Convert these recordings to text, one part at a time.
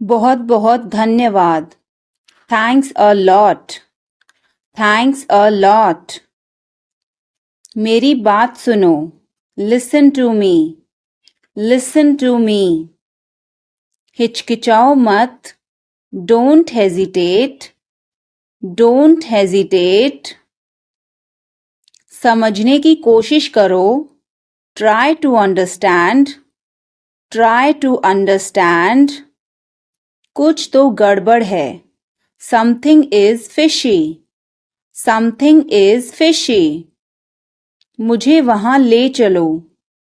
बहुत बहुत धन्यवाद। Thanks a lot. Thanks a lot. मेरी बात सुनो। Listen to me. Listen to me. हिचकिचाओ मत। Don't hesitate. Don't hesitate. समझने की कोशिश करो। Try to understand. Try to understand. कुछ तो गड़बड़ है। Something is fishy. Something is fishy. मुझे वहां ले चलो।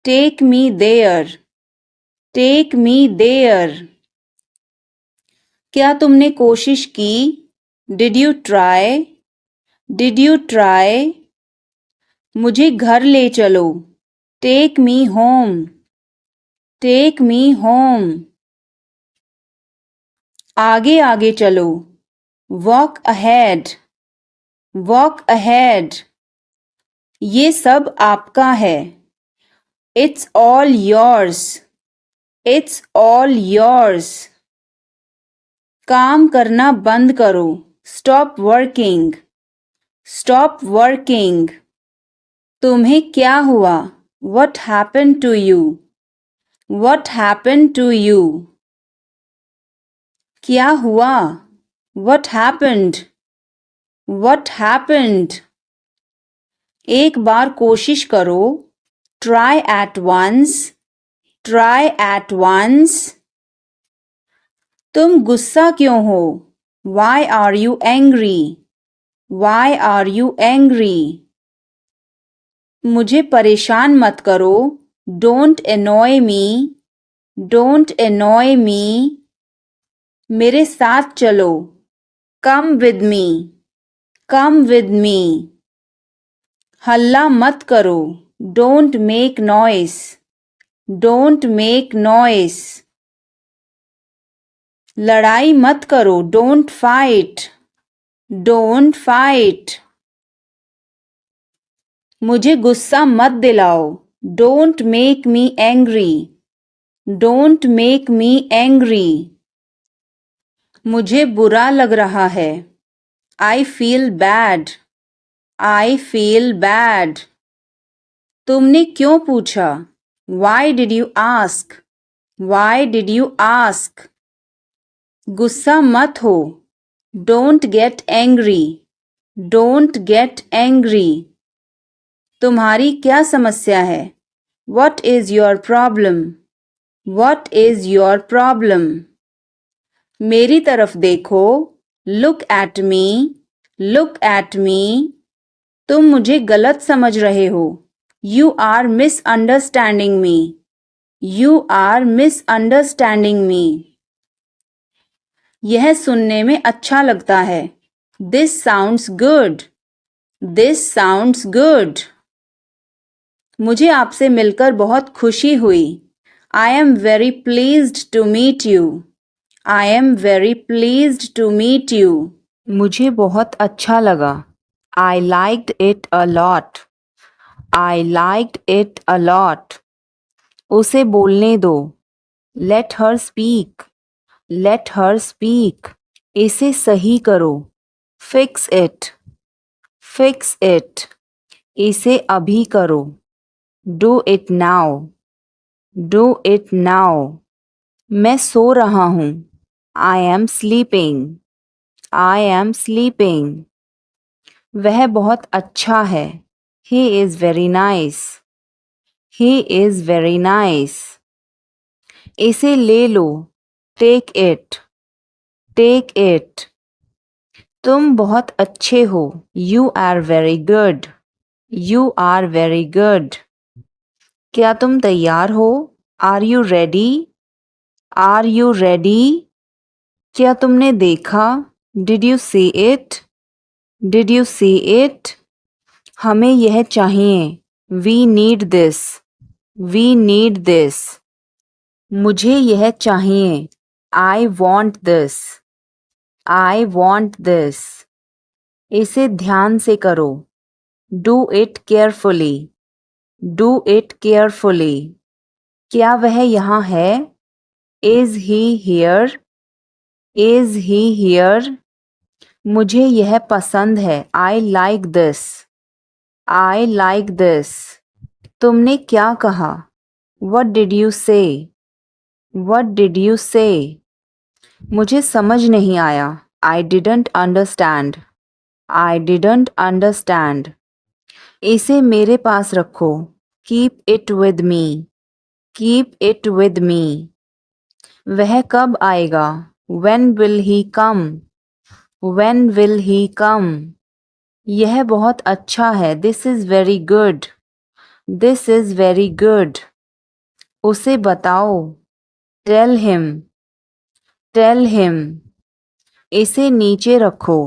Take me there. Take me there. क्या तुमने कोशिश की? Did you try? Did you try? मुझे घर ले चलो। Take me home. Take me home. आगे आगे चलो। Walk ahead. Walk ahead. ये सब आपका है। It's all yours. It's all yours. काम करना बंद करो। Stop working. Stop working. तुम्हें क्या हुआ? What happened to you? What happened to you? क्या हुआ? What happened? What happened? एक बार कोशिश करो। Try at once. Try at once. तुम गुस्सा क्यों हो? Why are you angry? Why are you angry? मुझे परेशान मत करो। Don't annoy me. Don't annoy me. मेरे साथ चलो। Come with me. Come with me. हल्ला मत करो। Don't make noise. Don't make noise. लड़ाई मत करो। Don't fight. Don't fight. मुझे गुस्सा मत दिलाओ। Don't make me angry. Don't make me angry. मुझे बुरा लग रहा है। I feel bad. I feel bad. तुमने क्यों पूछा? Why did you ask? Why did you ask? गुस्सा मत हो। Don't get angry. Don't get angry. तुम्हारी क्या समस्या है? What is your problem? What is your problem? मेरी तरफ देखो। Look at me. Look at me. तुम मुझे गलत समझ रहे हो। You are misunderstanding me. You are misunderstanding me. यह सुनने में अच्छा लगता है। This sounds good. This sounds good. मुझे आपसे मिलकर बहुत खुशी हुई। I am very pleased to meet you. I am very pleased to meet you. मुझे बहुत अच्छा लगा। I liked it a lot. I liked it a lot. उसे बोलने दो। Let her speak. Let her speak. इसे सही करो। Fix it. Fix it. इसे अभी करो। Do it now. Do it now. मैं सो रहा हूँ। I am sleeping. I am sleeping. वह बहुत अच्छा है। He is very nice. He is very nice. इसे ले लो। Take it. Take it. तुम बहुत अच्छे हो। You are very good. You are very good. क्या तुम तैयार हो? Are you ready? Are you ready? क्या तुमने देखा? Did you see it? Did you see it? हमें यह चाहिए। We need this. We need this. मुझे यह चाहिए। I want this. I want this. इसे ध्यान से करो। Do it carefully. Do it carefully. क्या वह यहाँ है? Is he here? Is he here? मुझे यह पसंद है। I like this. I like this. तुमने क्या कहा? What did you say? What did you say? मुझे समझ नहीं आया। I didn't understand. I didn't understand. इसे मेरे पास रखो। Keep it with me. Keep it with me. वह कब आएगा? When will he come? When will he come? यह बहुत अच्छा है। This is very good. This is very good. उसे बताओ। Tell him. Tell him. इसे नीचे रखो।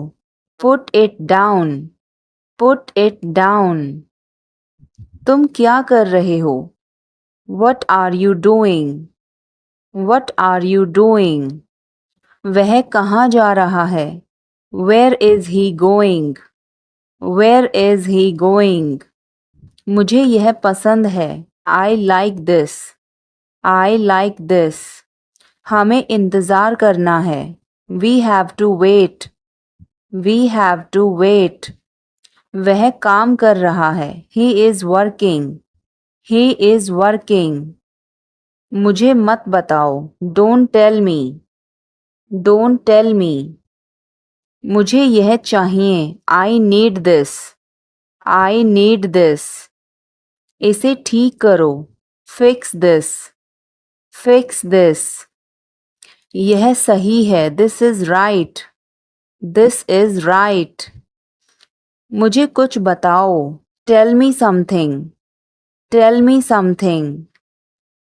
Put it down. Put it down. तुम क्या कर रहे हो? What are you doing? What are you doing? वह कहाँ जा रहा है? Where is he going? Where is he going? मुझे यह पसंद है। I like this. I like this. हमें इंतज़ार करना है। We have to wait. We have to wait. वह काम कर रहा है। He is working. He is working. मुझे मत बताओ। Don't tell me. Don't tell me. मुझे यह चाहिए। I need this. I need this. इसे ठीक करो। Fix this. Fix this. यह सही है। This is right. This is right. मुझे कुछ बताओ। Tell me something. Tell me something.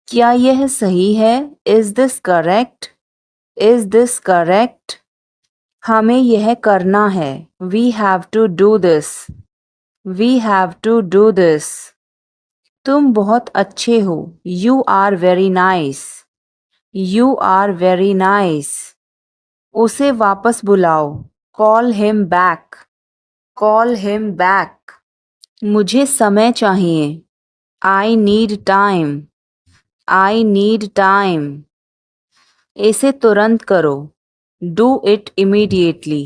क्या यह सही है? Is this correct? Is this correct? हमें यह करना है। We have to do this. We have to do this. तुम बहुत अच्छे हो। You are very nice. You are very nice. उसे वापस बुलाओ। Call him back. Call him back. मुझे समय चाहिए। I need time. I need time. इसे तुरंत करो। Do it immediately.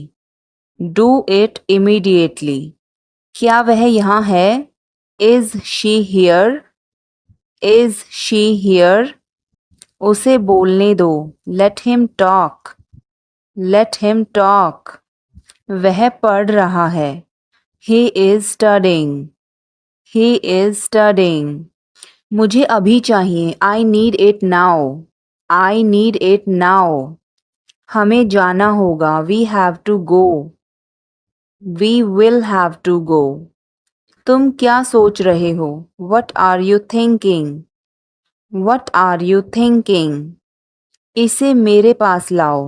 Do it immediately. क्या वह यहाँ है? Is she here? Is she here? उसे बोलने दो। Let him talk. Let him talk. वह पढ़ रहा है। He is studying. He is studying. मुझे अभी चाहिए। I need it now. I need it now. हमें जाना होगा। We have to go. We will have to go. तुम क्या सोच रहे हो? What are you thinking? What are you thinking? इसे मेरे पास लाओ।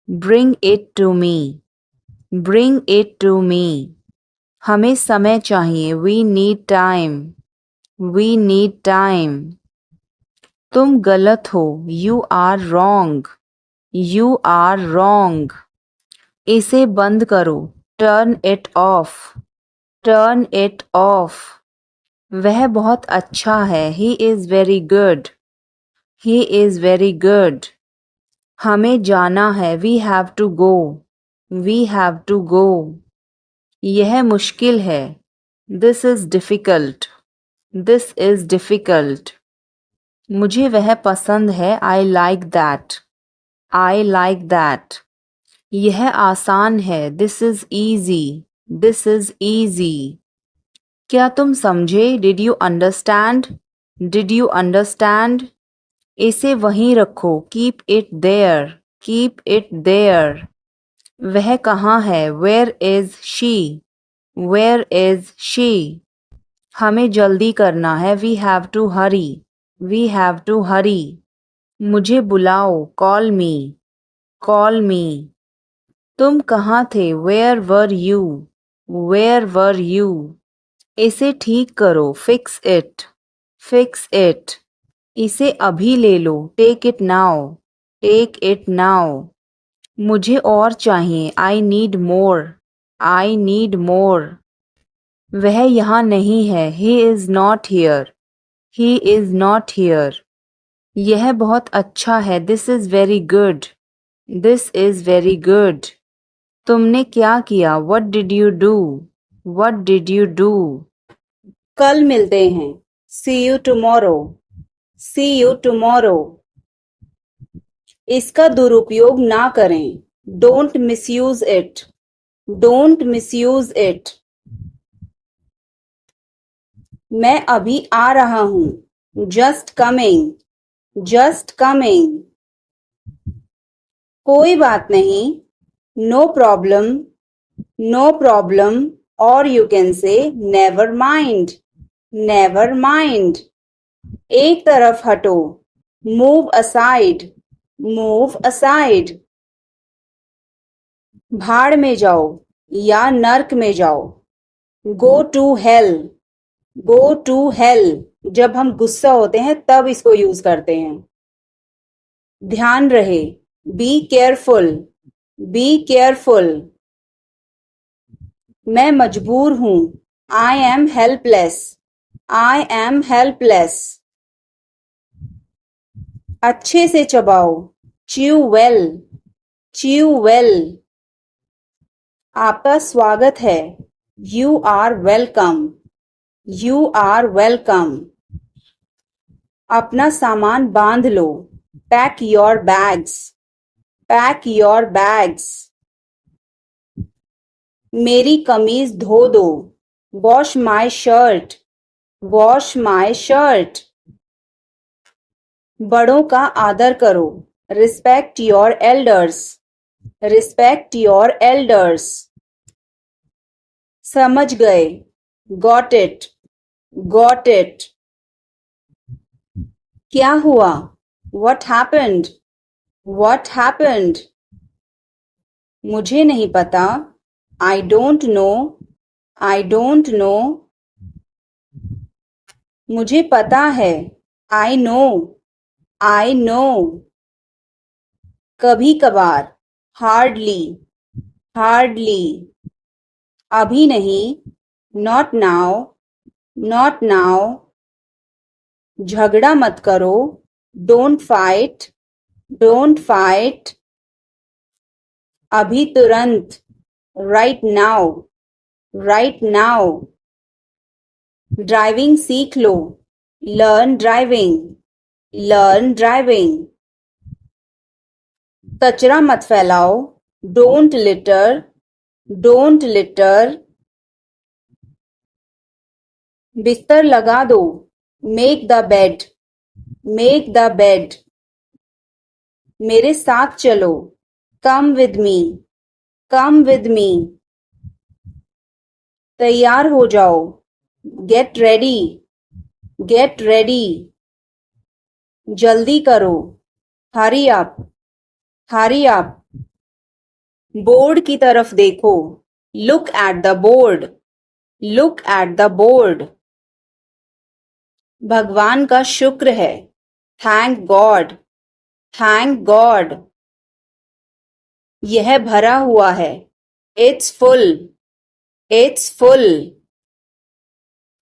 Bring it to me. Bring it to me. हमें समय चाहिए। We need time. We need time. तुम गलत हो। You are wrong. You are wrong. इसे बंद करो। Turn it off. Turn it off. वह बहुत अच्छा है। He is very good. He is very good. हमें जाना है। We have to go. We have to go. यह मुश्किल है। This is difficult. This is difficult. मुझे वह पसंद है। I like that. I like that. यह आसान है। This is easy. This is easy. क्या तुम समझे? Did you understand? Did you understand? इसे वहीं रखो। Keep it there. Keep it there. वह कहाँ है? Where is she? Where is she? हमें जल्दी करना है। We have to hurry. We have to hurry. मुझे बुलाओ। Call me. Call me. तुम कहाँ थे? Where were you? Where were you? इसे ठीक करो। Fix it. Fix it. इसे अभी ले लो। Take it now. Take it now. मुझे और चाहिए। I need more. I need more. वह यहाँ नहीं है। He is not here. He is not here. यह बहुत अच्छा है। This is very good. This is very good. तुमने क्या किया? What did you do? What did you do? कल मिलते हैं. See you tomorrow. See you tomorrow. इसका दुरुपयोग ना करें. Don't misuse it. Don't misuse it. मैं अभी आ रहा हूँ. Just coming. Just coming. कोई बात नहीं. No problem. No problem. Or you can say never mind. Never mind. एक तरफ हटो. Move aside. Move aside. भाड़ में जाओ या नर्क में जाओ. Go to hell. Go to hell. जब हम गुस्सा होते हैं तब इसको यूज करते हैं. ध्यान रहे. Be careful. Be careful. मैं मजबूर हूं. I am helpless. I am helpless. अच्छे से चबाओ. Chew well. Chew well. आपका स्वागत है. You are welcome. You are welcome. अपना सामान बांध लो. Pack your bags. Pack your bags. मेरी कमीज धो दो. Wash my shirt. Wash my shirt. बड़ों का आदर करो. Respect your elders. Respect your elders. समझ गए. Got it. Got it. क्या हुआ? What happened? What happened? मुझे नहीं पता. I don't know. I don't know. मुझे पता है. I know. I know. कभी कभार. Hardly. Hardly. अभी नहीं. Not now. Not now. झगड़ा मत करो. Don't fight. Don't fight. अभी तुरंत. Right now. Right now. Driving सीख लो. Learn driving. Learn driving. कचरा मत फैलाओ. Don't litter. Don't litter. बिस्तर लगा दो. Make the bed. Make the bed. मेरे साथ चलो. Come with me. Come with me. तैयार हो जाओ. Get ready. Get ready. जल्दी करो. Hurry up. Hurry up. Board की तरफ देखो. Look at the board. Look at the board. भगवान का शुक्र है. Thank God. Thank God. यह भरा हुआ है. It's full. It's full.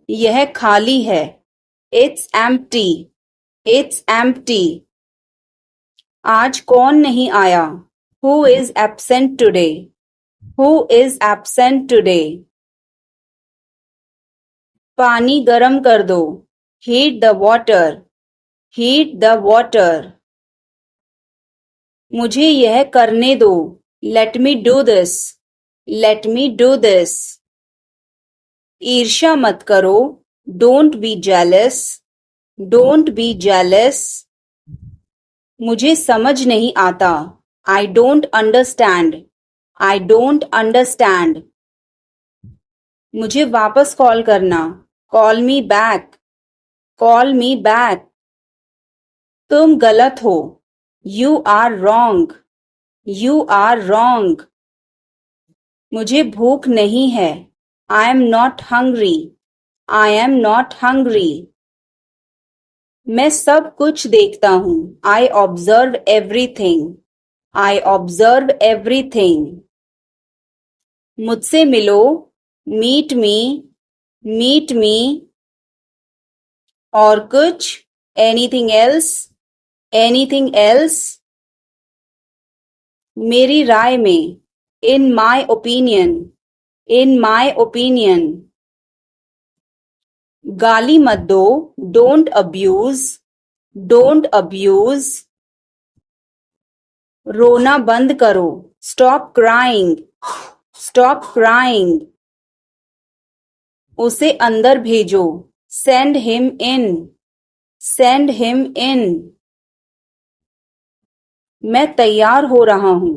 यह खाली है. It's empty. It's empty. आज कौन नहीं आया? Who is absent today? Who is absent today? पानी गरम कर दो. Heat the water. Heat the water. मुझे यह करने दो. Let me do this. Let me do this. ईर्ष्या मत करो. Don't be jealous. Don't be jealous. मुझे समझ नहीं आता. I don't understand. I don't understand. मुझे वापस कॉल करना. Call me back. Call me back. तुम गलत हो. You are wrong. You are wrong. मुझे भूख नहीं है. I am not hungry. I am not hungry. मैं सब कुछ देखता हूँ. I observe everything. I observe everything. मुझसे मिलो. Meet me. Meet me. और कुछ? Anything else? Anything else? मेरी राय में, in my opinion, in my opinion. गाली मत दो, don't abuse, don't abuse. रोना बंद करो, stop crying, stop crying. उसे अंदर भेजो, send him in, send him in. मैं तैयार हो रहा हूं,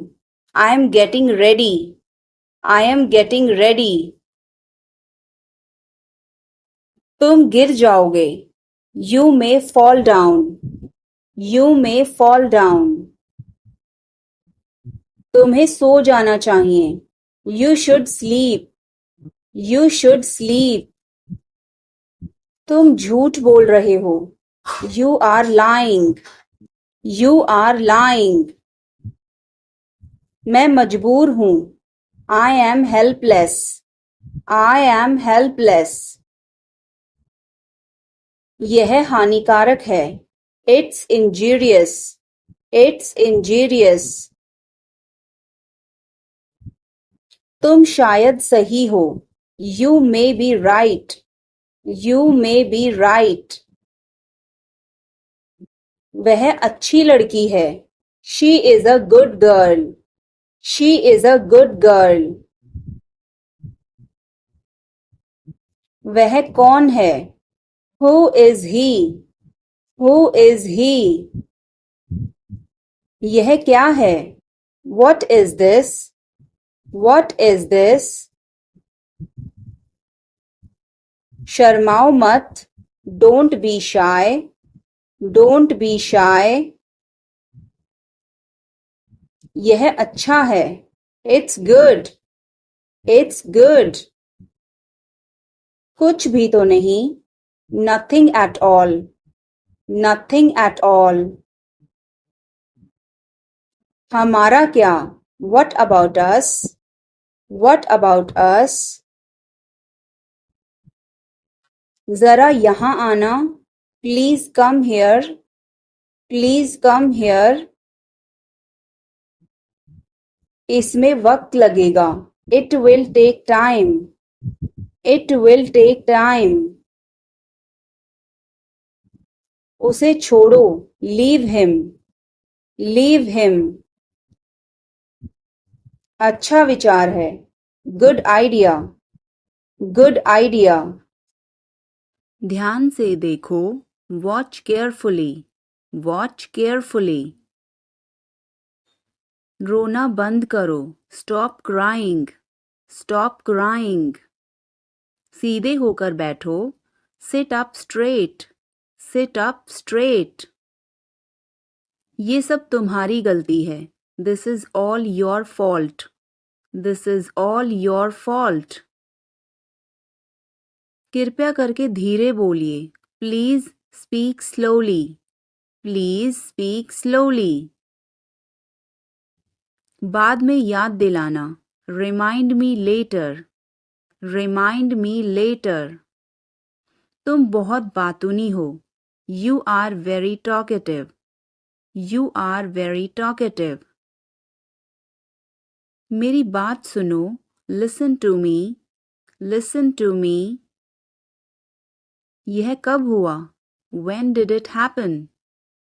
I am getting ready, I am getting ready. तुम गिर जाओगे, you may fall down, you may fall down. तुम्हें सो जाना चाहिए, you should sleep, you should sleep. तुम झूठ बोल रहे हो, you are lying, you are lying. मैं मजबूर हूं, I am helpless, I am helpless. यह हानिकारक है, it's injurious, it's injurious. तुम शायद सही हो, you may be right, you may be right. वह अच्छी लड़की है, she is a good girl, she is a good girl. वह कौन है, who is he, who is he. यह क्या है, what is this, what is this. शर्माओ मत, don't be shy, don't be shy. यह अच्छा है, it's good, it's good. कुछ भी तो नहीं, nothing at all, nothing at all. हमारा क्या, what about us, what about us. जरा यहाँ आना, please come here, please come here. इसमें वक्त लगेगा, it will take time, it will take time. उसे छोड़ो, leave him, leave him. अच्छा विचार है, good idea, good idea. ध्यान से देखो, watch carefully, watch carefully. रोना बंद करो, stop crying, stop crying. सीधे होकर बैठो, sit up straight, sit up straight. ये सब तुम्हारी गलती है, this is all your fault, this is all your fault. कृपया करके धीरे बोलिए, please speak slowly, please speak slowly. बाद में याद दिलाना, remind me later, remind me later. तुम बहुत बातूनी हो, you are very talkative, you are very talkative. मेरी बात सुनो, listen to me, listen to me. यह कब हुआ, when did it happen,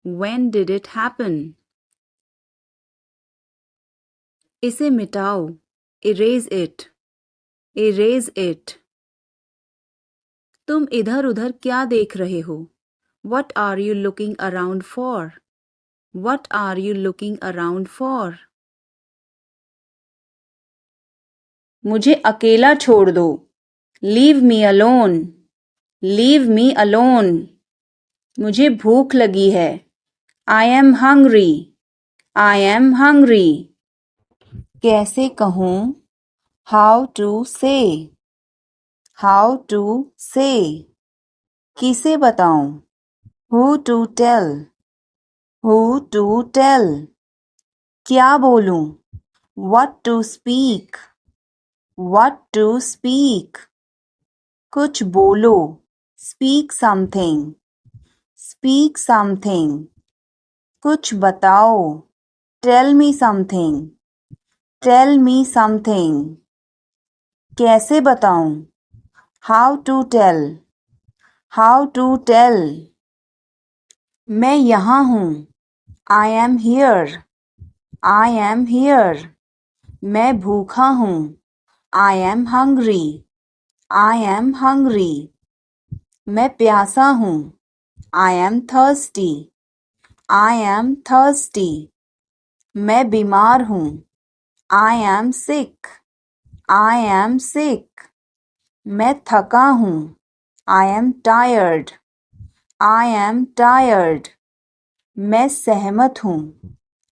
when did it happen. इसे मिटाओ, erase it, erase it. तुम इधर उधर क्या देख रहे हो, what are you looking around for, what are you looking around for. मुझे अकेला छोड़ दो, leave me alone, leave me alone. मुझे भूख लगी है, I am hungry, I am hungry. कैसे कहूँ, how to say, how to say. किसे बताऊं, who to tell, who to tell. क्या बोलूं, what to speak, what to speak. कुछ बोलो, speak something, speak something. कुछ बताओ, tell me something, tell me something. कैसे बताऊं? How to tell. How to tell. मैं यहाँ हूँ. I am here. I am here. मैं भूखा हूँ. I am hungry. I am hungry. मैं प्यासा हूँ. I am thirsty. I am thirsty. मैं बीमार हूँ. I am sick. I am sick. मैं थका हूँ. I am tired. I am tired. मैं सहमत हूँ.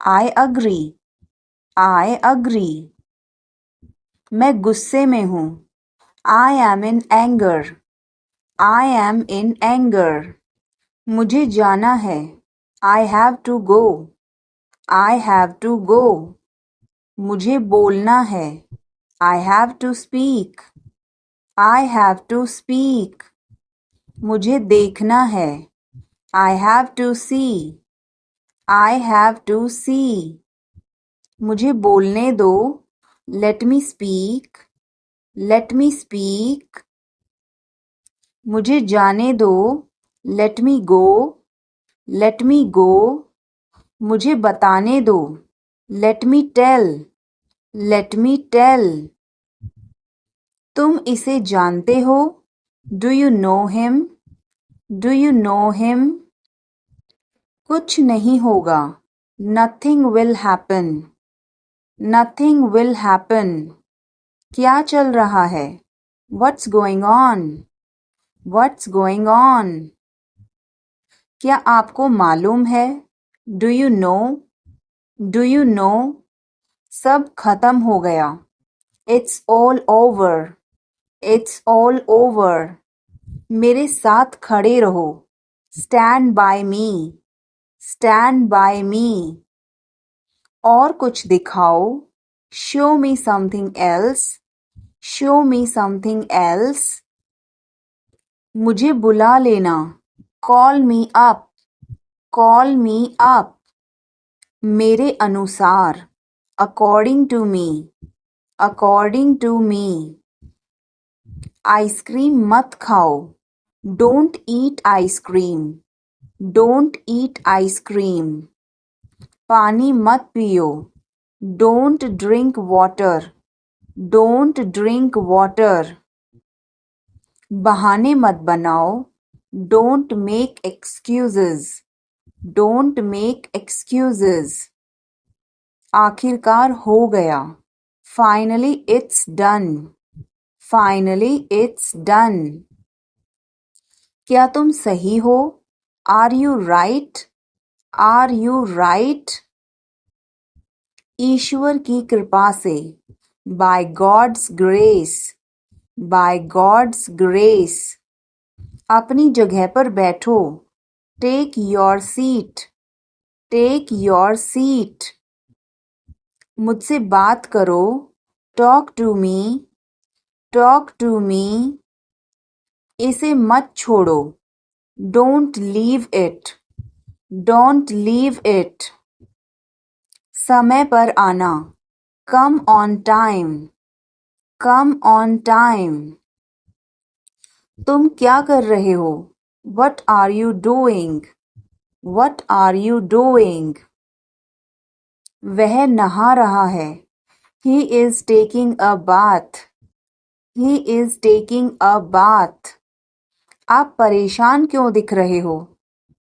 I agree. I agree. मैं गुस्से में हूँ. I am in anger. I am in anger. मुझे जाना है. I have to go. I have to go. मुझे बोलना है. I have to speak. I have to speak. मुझे देखना है. I have to see. I have to see. मुझे बोलने दो. Let me speak. Let me speak. मुझे जाने दो. Let me go. Let me go. मुझे बताने दो. Let me tell. Let me tell. तुम इसे जानते हो? Do you know him? Do you know him? कुछ नहीं होगा. Nothing will happen. Nothing will happen. क्या चल रहा है? What's going on? What's going on? क्या आपको मालूम है? Do you know? Do you know? सब खत्म हो गया. It's all over. It's all over. मेरे साथ खड़े रहो. Stand by me. Stand by me. और कुछ दिखाओ. Show me something else. Show me something else. मुझे बुला लेना. Call me up. Call me up. मेरे अनुसार. According to me. According to me. Ice cream मत खाओ. Don't eat ice cream. Don't eat ice cream. पानी मत पियो. Don't drink water. Don't drink water. बहाने मत बनाओ. Don't make excuses. Don't make excuses. आखिरकार हो गया. Finally it's done. Finally it's done. क्या तुम सही हो? Are you right? Are you right? ईश्वर की कृपा से. By God's grace. By God's grace. अपनी जगह पर बैठो. Take your seat. Take your seat. मुझसे बात करो. Talk to me. Talk to me. इसे मत छोड़ो. Don't leave it. Don't leave it. समय पर आना. Come on time. Come on time. तुम क्या कर रहे हो? What are you doing? What are you doing? वह नहा रहा है. He is taking a bath. He is taking a bath. आप परेशान क्यों दिख रहे हो?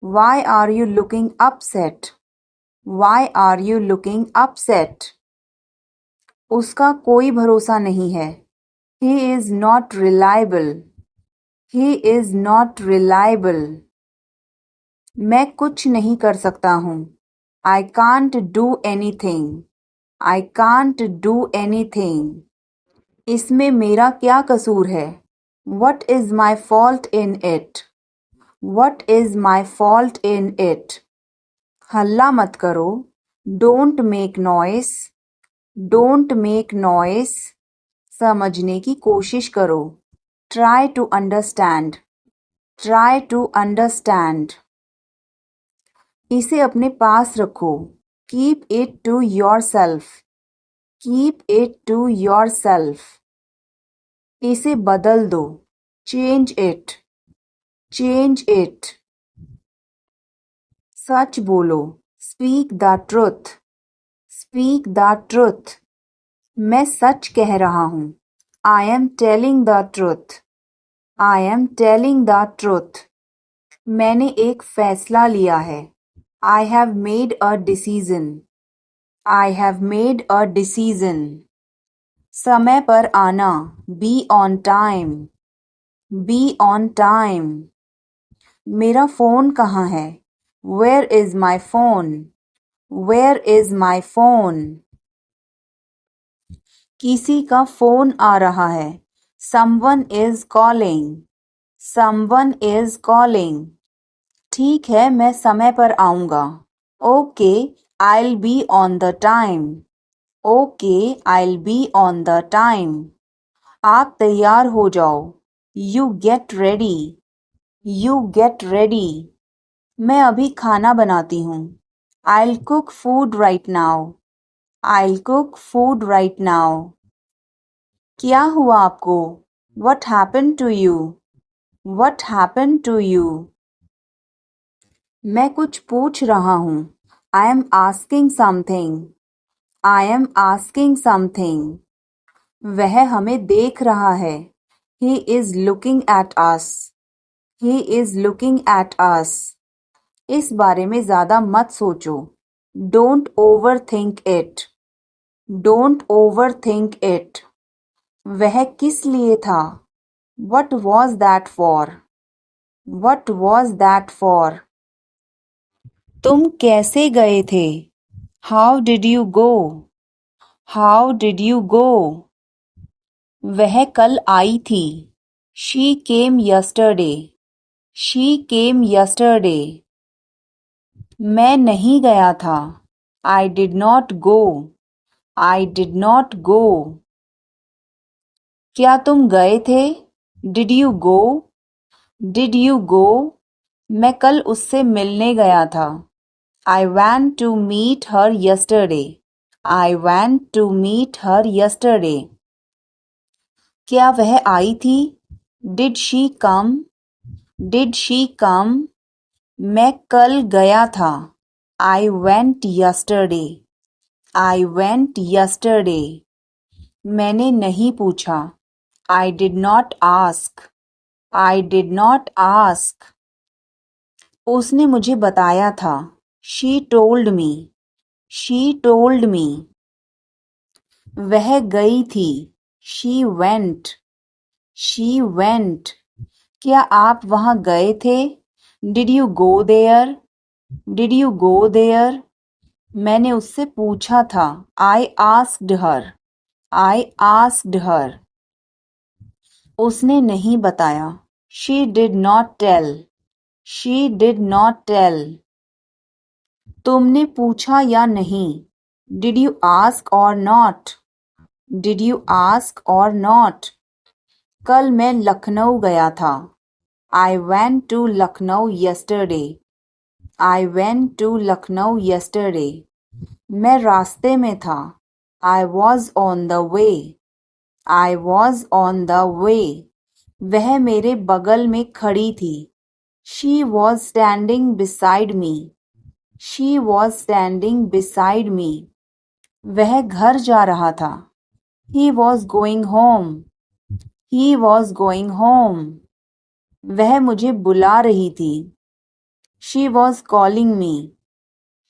Why are you looking upset? Why are you looking upset? उसका कोई भरोसा नहीं है. He is not reliable. He is not reliable. मैं कुछ नहीं कर सकता हूँ. I can't do anything. I can't do anything. इसमें मेरा क्या कसूर है? What is my fault in it? What is my fault in it? हल्ला मत करो. Don't make noise. Don't make noise. समझने की कोशिश करो. Try to understand. Try to understand. इसे अपने पास रखो. Keep it to yourself. Keep it to yourself. इसे बदल दो. Change it. Change it. सच बोलो. Speak the truth. Speak the truth. मैं सच कह रहा हूँ. I am telling the truth. I am telling the truth. मैंने एक फैसला लिया है. I have made a decision. I have made a decision. समय पर आना. Be on time. Be on time. मेरा फ़ोन कहाँ है? Where is my phone? Where is my phone? किसी का फ़ोन आ रहा है. Someone is calling. Someone is calling. ठीक है, मैं समय पर आऊँगा. Okay, I'll be on the time. Okay, I'll be on the time. आप तैयार हो जाओ. You get ready. You get ready. मैं अभी खाना बनाती हूँ. I'll cook food right now. I'll cook food right now. क्या हुआ आपको? What happened to you? What happened to you? मैं कुछ पूछ रहा हूँ. I am asking something. I am asking something. वह हमें देख रहा है. He is looking at us. He is looking at us. इस बारे में ज़्यादा मत सोचो. Don't overthink it. Don't overthink it. वह किस लिए था? What was that for? What was that for? तुम कैसे गए थे? How did you go? How did you go? वह कल आई थी. She came yesterday. She came yesterday. मैं नहीं गया था. I did not go. I did not go. क्या तुम गए थे? Did you go? Did you go? मैं कल उससे मिलने गया था. I went to meet her yesterday. I went to meet her yesterday. क्या वह आई थी? Did she come? Did she come? मैं कल गया था. I went yesterday. I went yesterday. मैंने नहीं पूछा. I did not ask. I did not ask. उसने मुझे बताया था. She told me. She told me. वह गई थी. She went. She went. क्या आप वहाँ गए थे? Did you go there? Did you go there? मैंने उससे पूछा था. I asked her. I asked her. उसने नहीं बताया. She did not tell. She did not tell. तुमने पूछा या नहीं? Did you ask or not? Did you ask or not? कल मैं लखनऊ गया था. I went to Lucknow yesterday. I went to Lucknow yesterday. मैं रास्ते में था. I was on the way. I was on the way. वह मेरे बगल में खड़ी थी. She was standing beside me. She was standing beside me. वह घर जा रहा था. He was going home. He was going home. वह मुझे बुला रही थी. She was calling me.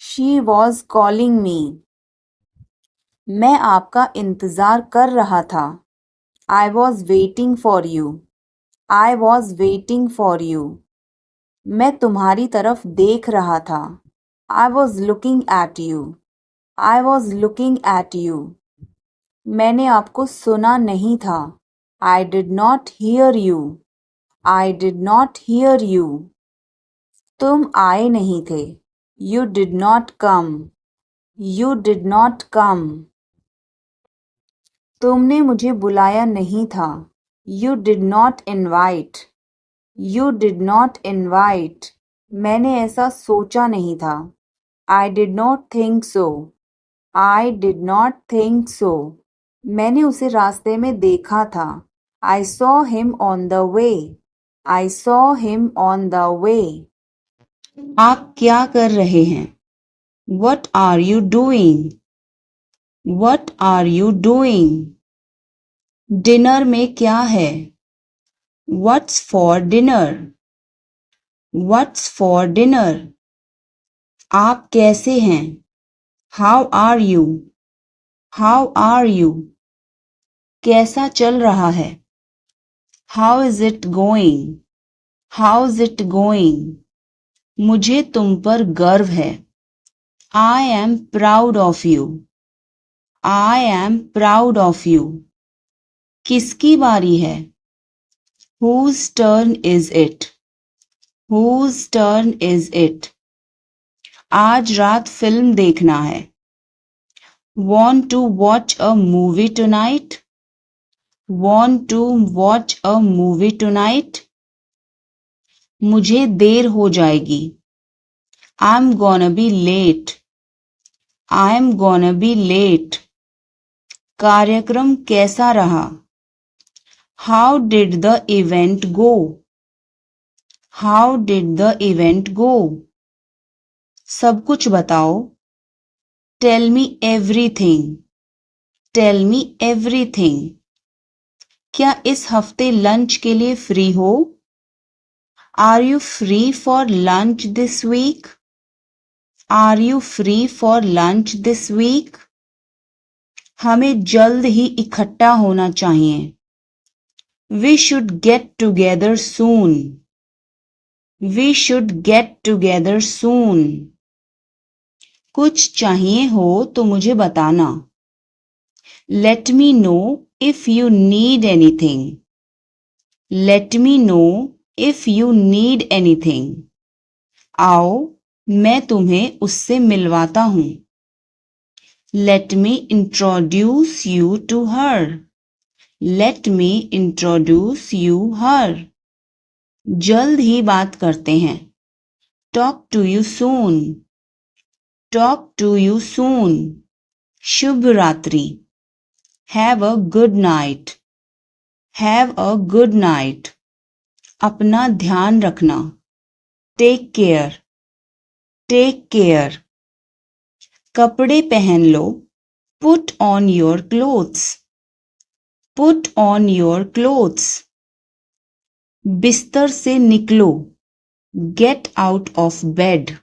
She was calling me. मैं आपका इंतज़ार कर रहा था. I was waiting for you. I was waiting for you. मैं तुम्हारी तरफ देख रहा था. I was looking at you. I was looking at you. मैंने आपको सुना नहीं था. I did not hear you. I did not hear you. तुम आए नहीं थे. You did not come. You did not come. तुमने मुझे बुलाया नहीं था. You did not invite. You did not invite. मैंने ऐसा सोचा नहीं था. I did not think so. I did not think so. मैंने उसे रास्ते में देखा था. I saw him on the way. I saw him on the way. आप क्या कर रहे हैं? What are you doing? What are you doing? Dinner में क्या है? What's for dinner? What's for dinner? आप कैसे हैं? How are you? How are you? कैसा चल रहा है? How is it going? How's it going? मुझे तुम पर गर्व है. I am proud of you. I am proud of you. किसकी बारी है? Whose turn is it? Whose turn is it? आज रात फिल्म देखना है. Want to watch a movie tonight? Want to watch a movie tonight? मुझे देर हो जाएगी. I'm gonna be late. I'm gonna be late. कार्यक्रम कैसा रहा? How did the event go? How did the event go? सब कुछ बताओ. Tell me everything. Tell me everything. क्या इस हफ्ते लंच के लिए फ्री हो? Are you free for lunch this week? Are you free for lunch this week? हमें जल्द ही इकट्ठा होना चाहिए. We should get together soon. We should get together soon. कुछ चाहिए हो तो मुझे बताना. Let me know if you need anything. Let me know if you need anything. आओ मैं तुम्हें उससे मिलवाता हूँ. Let me introduce you to her. Let me introduce you her. जल्द ही बात करते हैं. Talk to you soon. Talk to you soon. शुभ रात्रि. Have a good night. Have a good night. अपना ध्यान रखना. Take care. Take care. कपड़े पहन लो. Put on your clothes. Put on your clothes. बिस्तर से निकलो. Get out of bed.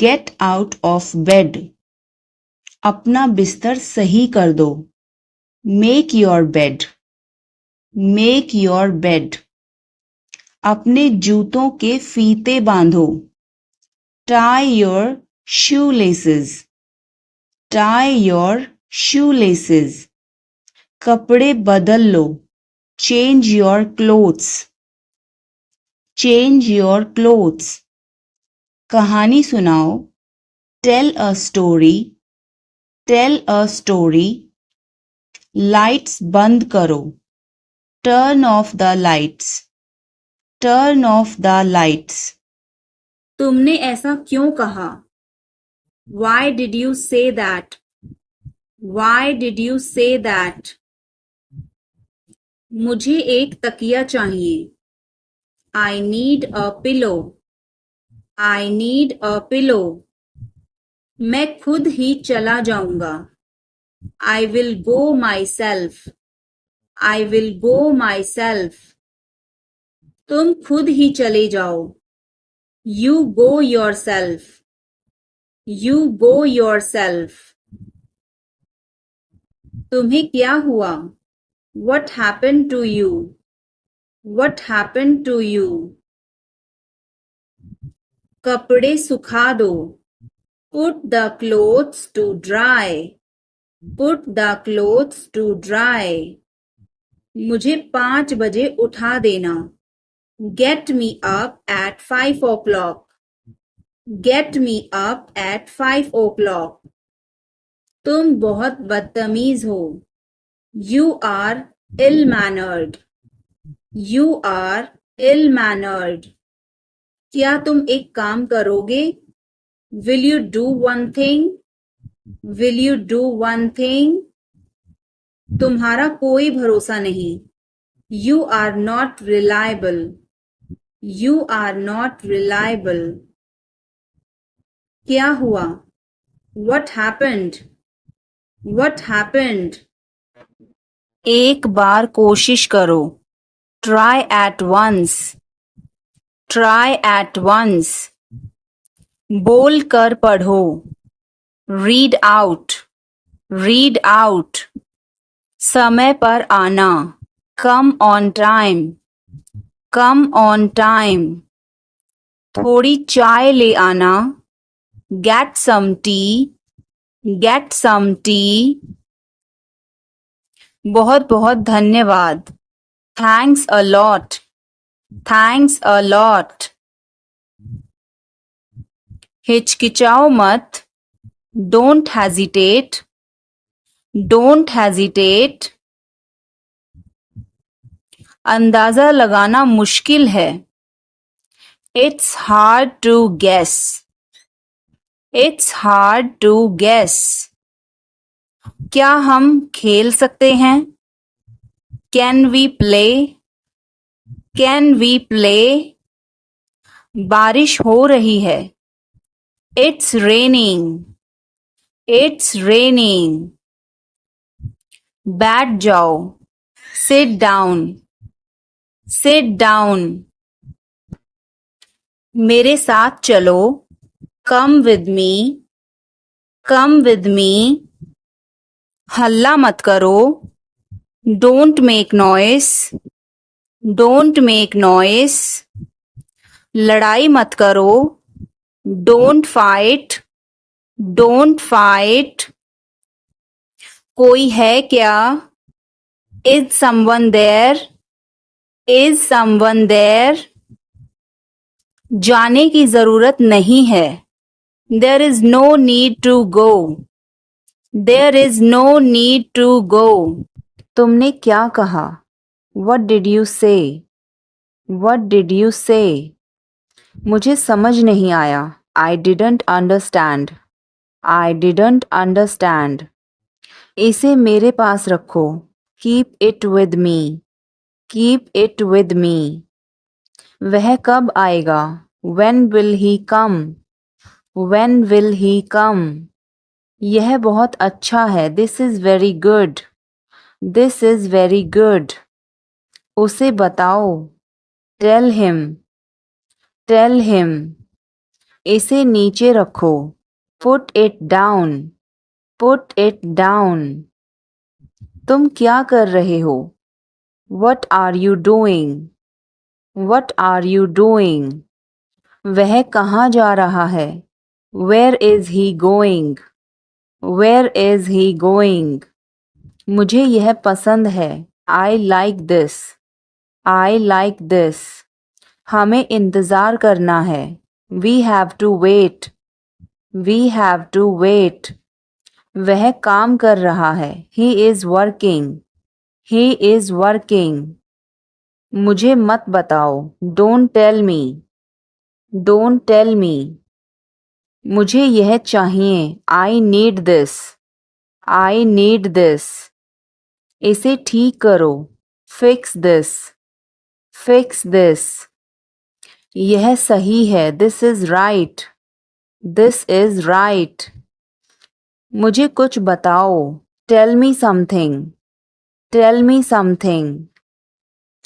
Get out of bed. अपना बिस्तर सही कर दो. Make your bed. Make your bed. अपने जूतों के फीते बांधो. Tie your shoelaces. Tie your shoelaces. कपड़े बदल लो. Change your clothes. Change your clothes. कहानी सुनाओ. Tell a story. Tell a story. Lights बंद करो. Turn off the lights. Turn off the lights. तुमने ऐसा क्यों कहा? Why did you say that? Why did you say that? मुझे एक तकिया चाहिए. I need a pillow. I need a pillow. मैं खुद ही चला जाऊंगा. I will go myself. I will go myself. तुम खुद ही चले जाओ. You go yourself. You go yourself. तुम्हें क्या हुआ? What happened to you? What happened to you? कपड़े सुखा दो. Put the clothes to dry. Put the clothes to dry. मुझे 5 बजे उठा देना. Get me up at 5 o'clock. Get me up at 5 o'clock. तुम बहुत बदतमीज हो. You are ill-mannered. You are ill-mannered. क्या तुम एक काम करोगे? Will you do one thing? Will you do one thing? तुम्हारा कोई भरोसा नहीं. You are not reliable. You are not reliable. क्या हुआ? What happened? What happened? एक बार कोशिश करो. Try at once. Try at once. बोल कर पढ़ो. Read out. Read out. समय पर आना. Come on time. Come on time. थोड़ी चाय ले आना. Get some tea. Get some tea. बहुत बहुत धन्यवाद. Thanks a lot. Thanks a lot. हिचकिचाओ मत. Don't hesitate. Don't hesitate. अंदाजा लगाना मुश्किल है. It's hard to guess. It's hard to guess. क्या हम खेल सकते हैं? Can we play? Can we play? बारिश हो रही है. It's raining. It's raining. बैठ जाओ. Sit down. Sit down. मेरे साथ चलो. Come with me. Come with me. हल्ला मत करो. Don't make noise. Don't make noise. लड़ाई मत करो. Don't fight. Don't fight. कोई है क्या? Is someone there? Is someone there? जाने की जरूरत नहीं है. There is no need to go. There is no need to go. तुमने क्या कहा? What did you say? What did you say? मुझे समझ नहीं आया. I didn't understand. I didn't understand. इसे मेरे पास रखो. Keep it with me. Keep it with me. वह कब आएगा? When will he come? When will he come? यह बहुत अच्छा है. This is very good. This is very good. उसे बताओ. Tell him. Tell him. इसे नीचे रखो. Put it down. Put it down. तुम क्या कर रहे हो? What are you doing? What are you doing? वह कहाँ जा रहा है? Where is he going? Where is he going? मुझे यह पसंद है. I like this. I like this. हमें इंतज़ार करना है. We have to wait. We have to wait. वह काम कर रहा है. He is working. He is working. मुझे मत बताओ. Don't tell me. Don't tell me. मुझे यह चाहिए. I need this. I need this. इसे ठीक करो. Fix this. Fix this. यह सही है. This is right. This is right. मुझे कुछ बताओ. Tell me something. Tell me something.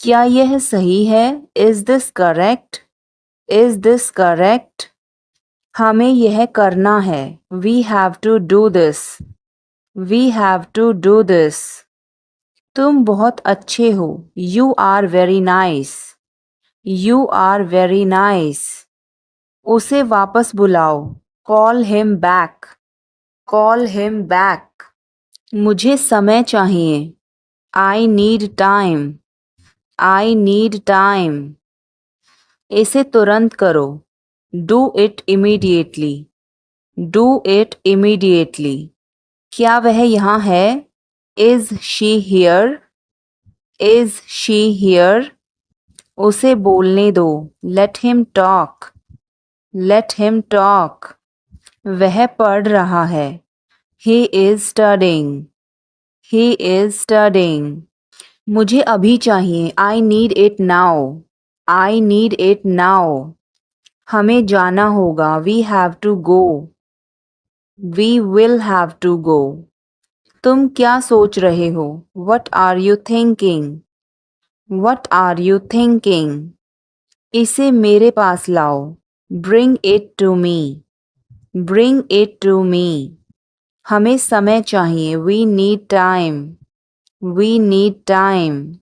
क्या यह सही है? Is this correct? Is this correct? हमें यह करना है. We have to do this. We have to do this. तुम बहुत अच्छे हो. You are very nice. You are very nice. उसे वापस बुलाओ. Call him back. Call him back. मुझे समय चाहिए. I need time. I need time. इसे तुरंत करो. Do it immediately. Do it immediately. क्या वह यहाँ है? Is she here? Is she here? उसे बोलने दो. Let him talk. Let him talk. वह पढ़ रहा है. He is studying. He is studying. मुझे अभी चाहिए. I need it now. I need it now. हमें जाना होगा. We have to go. We will have to go. तुम क्या सोच रहे हो? What are you thinking? What are you thinking? इसे मेरे पास लाओ. Bring it to me. Bring it to me. हमें समय चाहिए. We need time. We need time.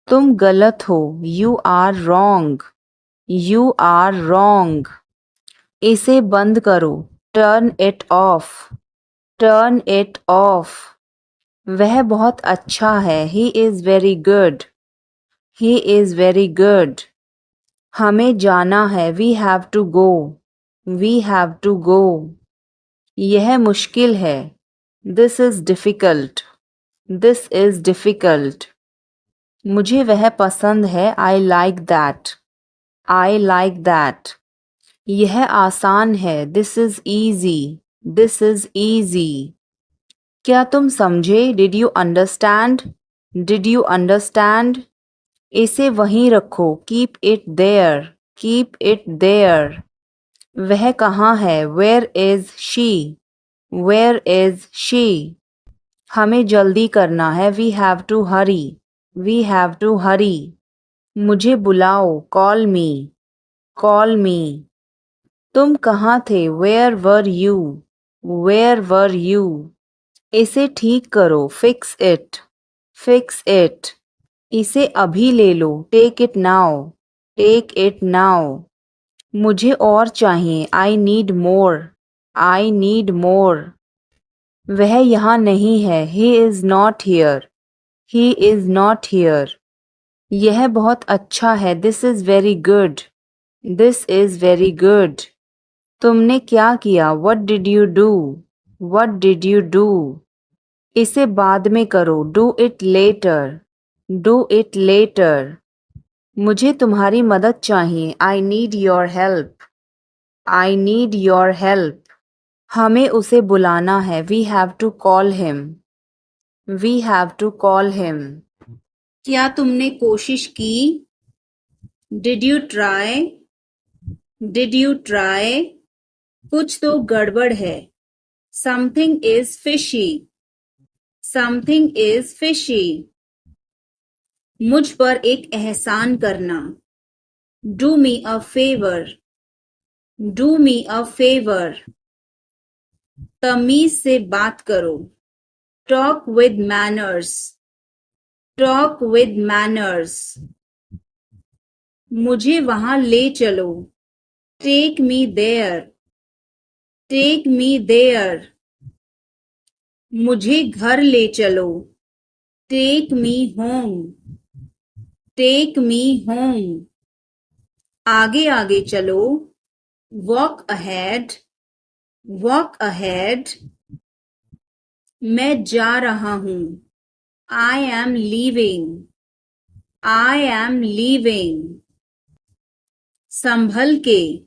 तुम गलत हो. You are wrong. You are wrong. इसे बंद करो. Turn it off. Turn it off. वह बहुत अच्छा है. He is very good. He is very good. हमें जाना है. We have to go. We have to go. यह मुश्किल है. This is difficult. This is difficult. मुझे वह पसंद है. I like that. I like that. यह आसान है. This is easy. This is easy. क्या तुम समझे? Did you understand? Did you understand? इसे वहीं रखो. Keep it there. Keep it there. वह कहाँ है? Where is she? Where is she? हमें जल्दी करना है. We have to hurry. We have to hurry. मुझे बुलाओ. Call me. Call me. तुम कहाँ थे? Where were you? Where were you? इसे ठीक करो. Fix it. Fix it. इसे अभी ले लो. Take it now. Take it now. मुझे और चाहिए. I need more. I need more. वह यहाँ नहीं है. He is not here. He is not here. यह बहुत अच्छा है. This is very good. This is very good. तुमने क्या किया? What did you do? What did you do? इसे बाद में करो. Do it later. Do it later. मुझे तुम्हारी मदद चाहिए. I need your help. I need your help. हमें उसे बुलाना है. We have to call him. We have to call him. क्या तुमने कोशिश की? Did you try? Did you try? कुछ तो गड़बड़ है. Something is fishy. Something is fishy. मुझ पर एक एहसान करना. Do me a favor. Do me a favor. तमीज से बात करो. Talk with manners. Talk with manners. मुझे वहां ले चलो. Take me there. Take me there. मुझे घर ले चलो. Take me home. Take me home. आगे आगे चलो. Walk ahead. Walk ahead. मैं जा रहा हूँ. I am leaving. I am leaving. संभल के.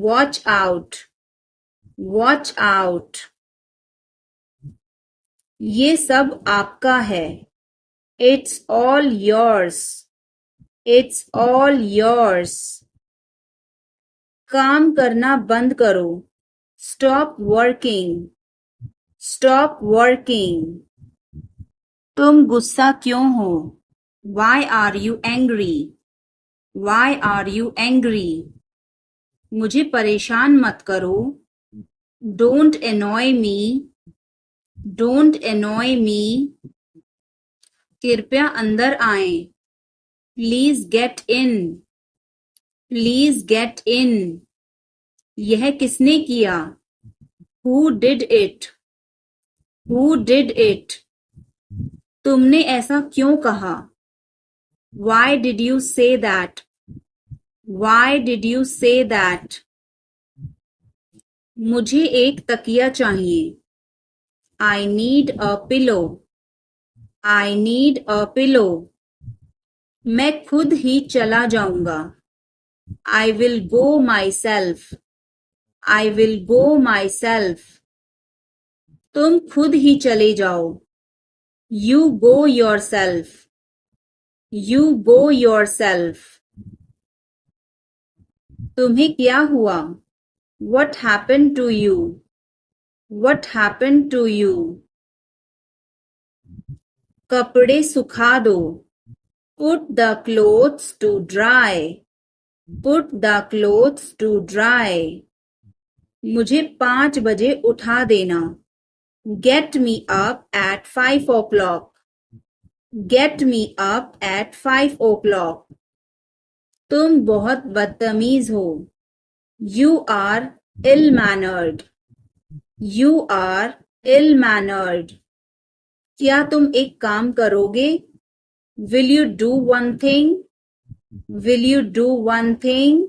Watch out. Watch out. ये सब आपका है. It's all yours. It's all yours. काम करना बंद करो. Stop working. Stop working. तुम गुस्सा क्यों हो? Why are you angry? Why are you angry? मुझे परेशान मत करो. Don't annoy me. Don't annoy me. कृपया अंदर आएं. Please get in. Please get in. यह किसने किया? Who did it? Who did it? तुमने ऐसा क्यों कहा? Why did you say that? Why did you say that? मुझे एक तकिया चाहिए. I need a pillow. I need a pillow. मैं खुद ही चला जाऊंगा. I will go myself. I will go myself. तुम खुद ही चले जाओ. You go yourself. You go yourself. तुम्हें क्या हुआ? What happened to you? What happened to you? कपड़े सुखा दो. Put the clothes to dry. Put the clothes to dry. मुझे 5 बजे उठा देना. Get me up at 5 o'clock. Get me up at 5 o'clock. तुम बहुत बदतमीज हो. You are ill-mannered. You are ill-mannered. क्या तुम एक काम करोगे? Will you do one thing? Will you do one thing?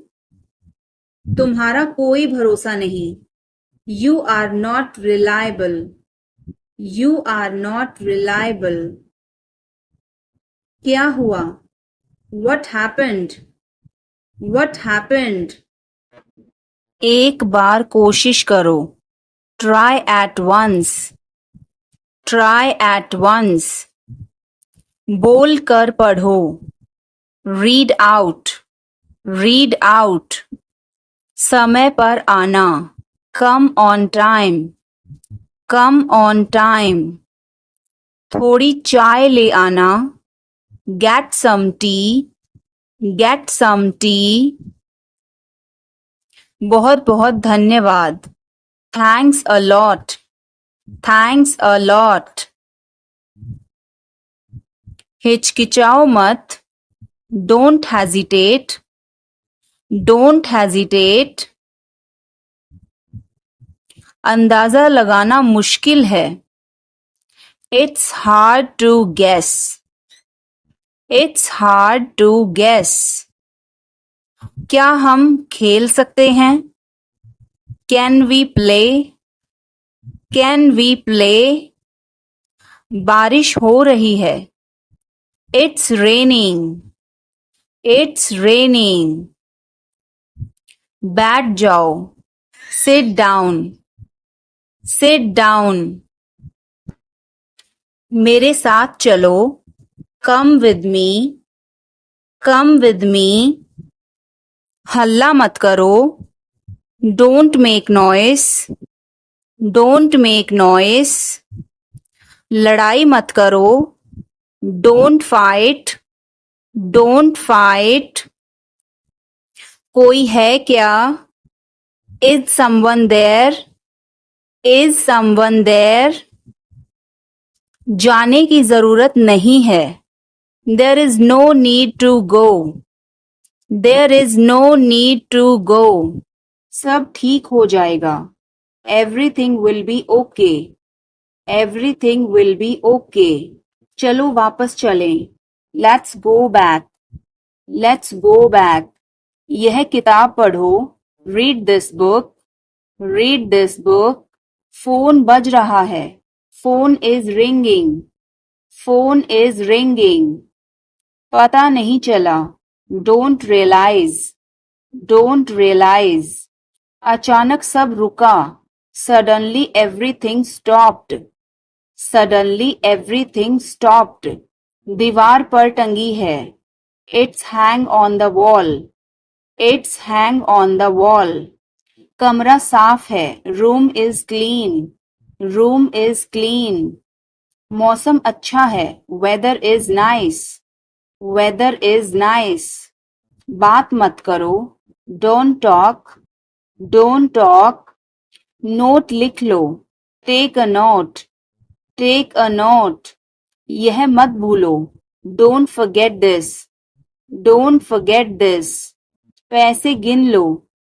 तुम्हारा कोई भरोसा नहीं. You are not reliable. You are not reliable. क्या हुआ? What happened? What happened? एक बार कोशिश करो. Try at once. Try at once. बोल कर पढ़ो. Read out. Read out. समय पर आना. Come on time. Come on time. थोड़ी चाय ले आना. Get some tea. Get some tea. बहुत बहुत धन्यवाद. Thanks a lot. Thanks a lot. हिचकिचाओ मत. Don't hesitate. Don't hesitate. अंदाजा लगाना मुश्किल है. It's hard to guess. It's hard to guess. क्या हम खेल सकते हैं? Can we play? Can we play? बारिश हो रही है. It's raining. It's raining. बैठ जाओ. Sit down. Sit down. मेरे साथ चलो. Come with me. Come with me. हल्ला मत करो. Don't make noise. Don't make noise. लड़ाई मत करो. Don't fight. Don't fight. कोई है क्या? Is someone there? Is someone there? जाने की जरूरत नहीं है. There is no need to go. There is no need to go. सब ठीक हो जाएगा. Everything will be okay. Everything will be okay. चलो वापस चलें. Let's go back. Let's go back. यह किताब पढ़ो. Read this book. Read this book. Phone बज रहा है. Phone is ringing. Phone is ringing. पता नहीं चला. Don't realize. Don't realize. अचानक सब रुका. Suddenly everything stopped. Suddenly everything stopped. दीवार पर टंगी है. It's hang on the wall. It's hang on the wall. कमरा साफ है. Room is clean. Room is clean. मौसम अच्छा है. Weather is nice. Weather is nice. बात मत करो. Don't talk. Don't talk. Note लिख लो. Take a note. Take a note. यह मत भूलो. Don't forget this. Don't forget this. पैसे गिन लो.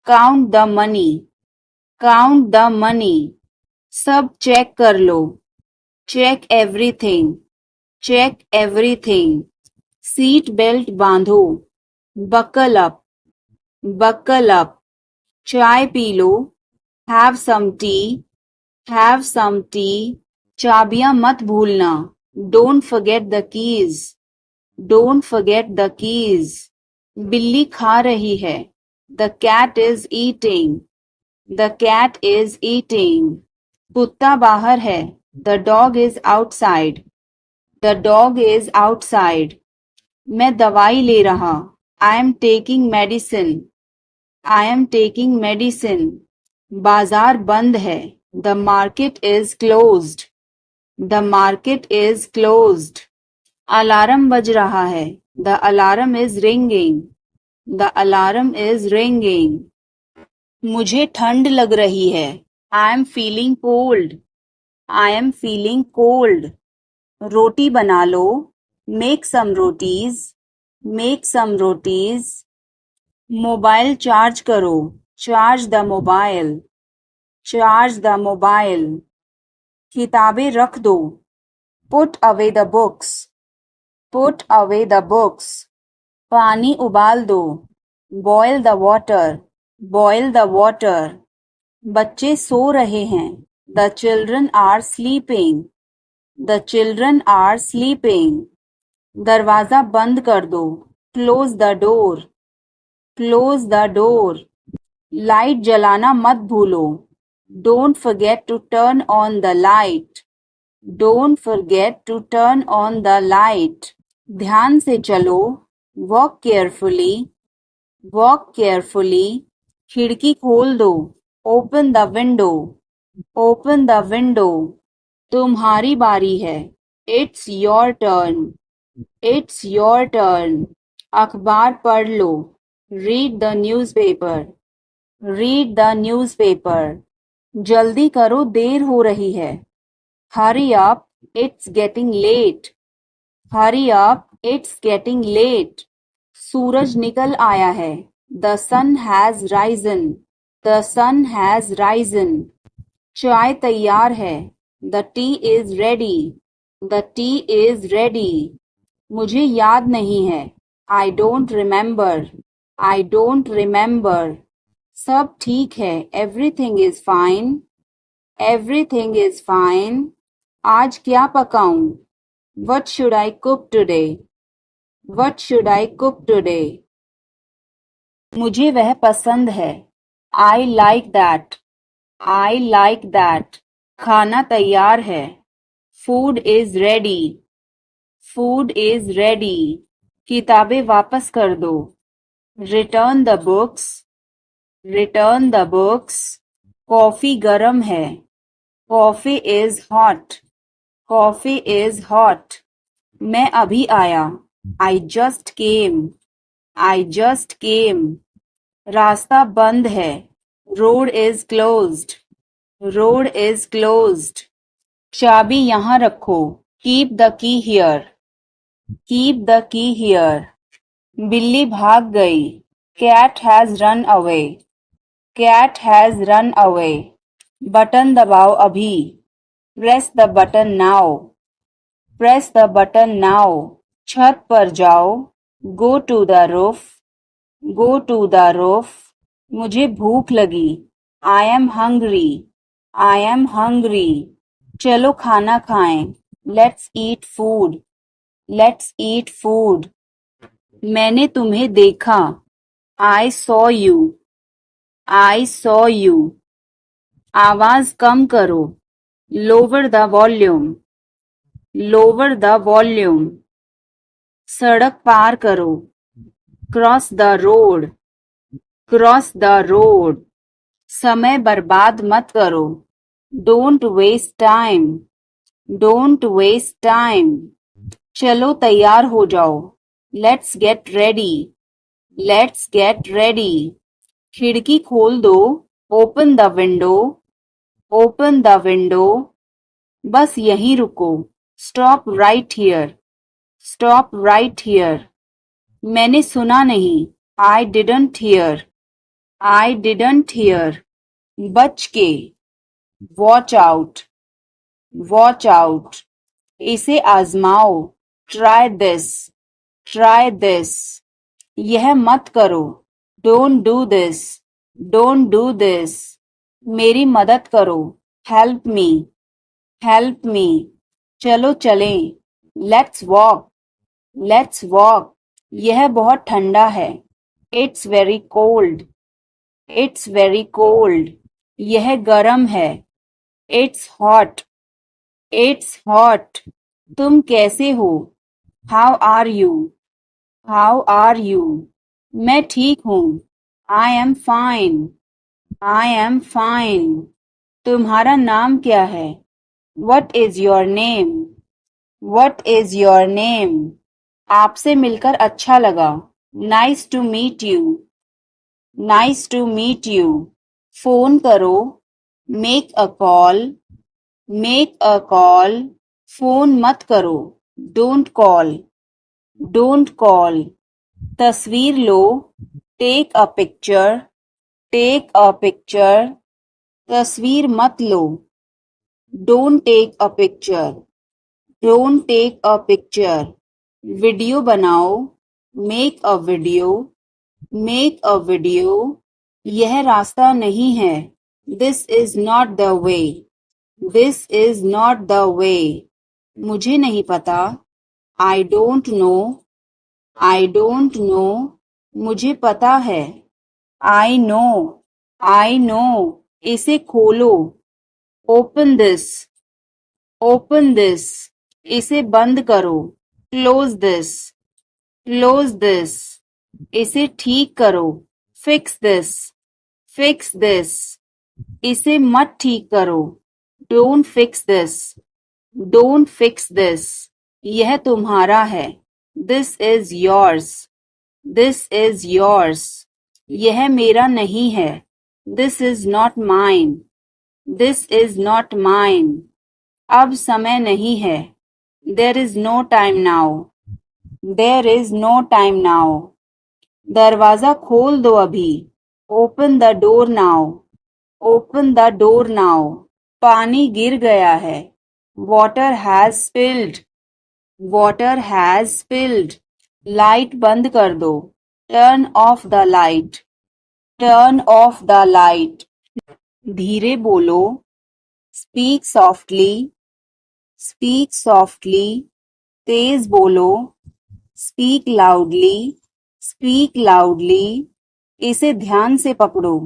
Count the money. Count the money. सब चेक कर लो. Check everything. Check everything. Seat belt बांधो. Buckle up. Buckle up. चाय पी लो. Have some tea. Have some tea. चाबियां मत भूलना. Don't forget the keys. Don't forget the keys. बिल्ली खा रही है. The cat is eating. The cat is eating. कुत्ता बाहर है. The dog is outside. The dog is outside. मैं दवाई ले रहा. I am taking medicine. I am taking medicine. बाजार बंद है. The market is closed. The market is closed. Alarm बज रहा है. The alarm is ringing. The alarm is ringing. मुझे ठंड लग रही है. I am feeling cold. I am feeling cold. रोटी बना लो. Make some rotis. Make some rotis. Mobile charge करो. Charge the mobile. Charge the mobile. किताबें रख दो. Put away the books. Put away the books. पानी उबाल दो. Boil the water. Boil the water. बच्चे सो रहे हैं. The children are sleeping. The children are sleeping. दरवाजा बंद कर दो. Close the door. Close the door. Light जलाना मत भूलो. Don't forget to turn on the light. Don't forget to turn on the light. ध्यान से चलो. Walk carefully. Walk carefully. खिड़की खोल दो. Open the window. Open the window. तुम्हारी बारी है. It's your turn. It's your turn. अखबार पढ़ लो. Read the newspaper. Read the newspaper. जल्दी करो, देर हो रही है. Hurry up, it's getting late. Hurry up, it's getting late. सूरज निकल आया है. The sun has risen. The sun has risen. चाय तैयार है. The tea is ready. The tea is ready. मुझे याद नहीं है. I don't remember. I don't remember. सब ठीक है. Everything is fine. Everything is fine. आज क्या पकाऊं? What should I cook today? What should I cook today? मुझे वह पसंद है. I like that. I like that. खाना तैयार है. Food is ready. Food is ready. किताबें वापस कर दो. Return the books. Return the books. Coffee गरम है. Coffee is hot. Coffee is hot. मैं अभी आया. I just came. I just came. रास्ता बंद है. Road is closed. Road is closed. चाबी यहाँ रखो. Keep the key here. Keep the key here. बिल्ली भाग गई. Cat has run away. Cat has run away. Button दबाओ अभी. Press the button now. Press the button now. छत पर जाओ. Go to the roof. Go to the roof. मुझे भूख लगी. I am hungry. I am hungry. चलो खाना खाएं. Let's eat food. Let's eat food. मैंने तुम्हें देखा. I saw you. I saw you. आवाज कम करो. Lower the volume. Lower the volume. सड़क पार करो. Cross the road. Cross the road. समय बर्बाद मत करो. Don't waste time. Don't waste time. चलो तैयार हो जाओ. Let's get ready. Let's get ready. खिड़की खोल दो. Open the window. Open the window. बस यहीं रुको. Stop right here. Stop right here. मैंने सुना नहीं. I didn't hear. I didn't hear. बच के. Watch out. Watch out. इसे आजमाओ. Try this. Try this. यह मत करो. Don't do this. Don't do this. मेरी मदद करो. Help me. Help me. चलो चलें. Let's walk. Let's walk. यह बहुत ठंडा है. It's very cold. It's very cold. यह गरम है. It's hot. It's hot. तुम कैसे हो? How are you? How are you? मैं ठीक हूँ. I am fine. I am fine. तुम्हारा नाम क्या है? What is your name? What is your name? आपसे मिलकर अच्छा लगा. Nice to meet you. Nice to meet you. Phone करो. Make a call. Make a call. Phone मत करो. Don't call. Don't call. तस्वीर लो. Take a picture. Take a picture. तस्वीर मत लो. Don't take a picture. Don't take a picture. Video बनाओ. Make a video. Make a video. यह रास्ता नहीं है. This is not the way. This is not the way. मुझे नहीं पता. I don't know. I don't know. मुझे पता है. I know. I know. इसे खोलो. Open this. Open this. इसे बंद करो. Close this. Close this. इसे ठीक करो. Fix this. Fix this. इसे मत ठीक करो. Don't fix this. Don't fix this. यह तुम्हारा है. This is yours. This is yours. यह मेरा नहीं है. This is not mine. This is not mine. अब समय नहीं है. There is no time now. There is no time now. दरवाजा खोल दो अभी. Open the door now. Open the door now. पानी गिर गया है. Water has spilled. Water has spilled. Light बंद कर दो. Turn off the light. Turn off the light. धीरे बोलो. Speak softly. Speak softly. तेज बोलो. Speak loudly. Speak loudly. इसे ध्यान से पकड़ो.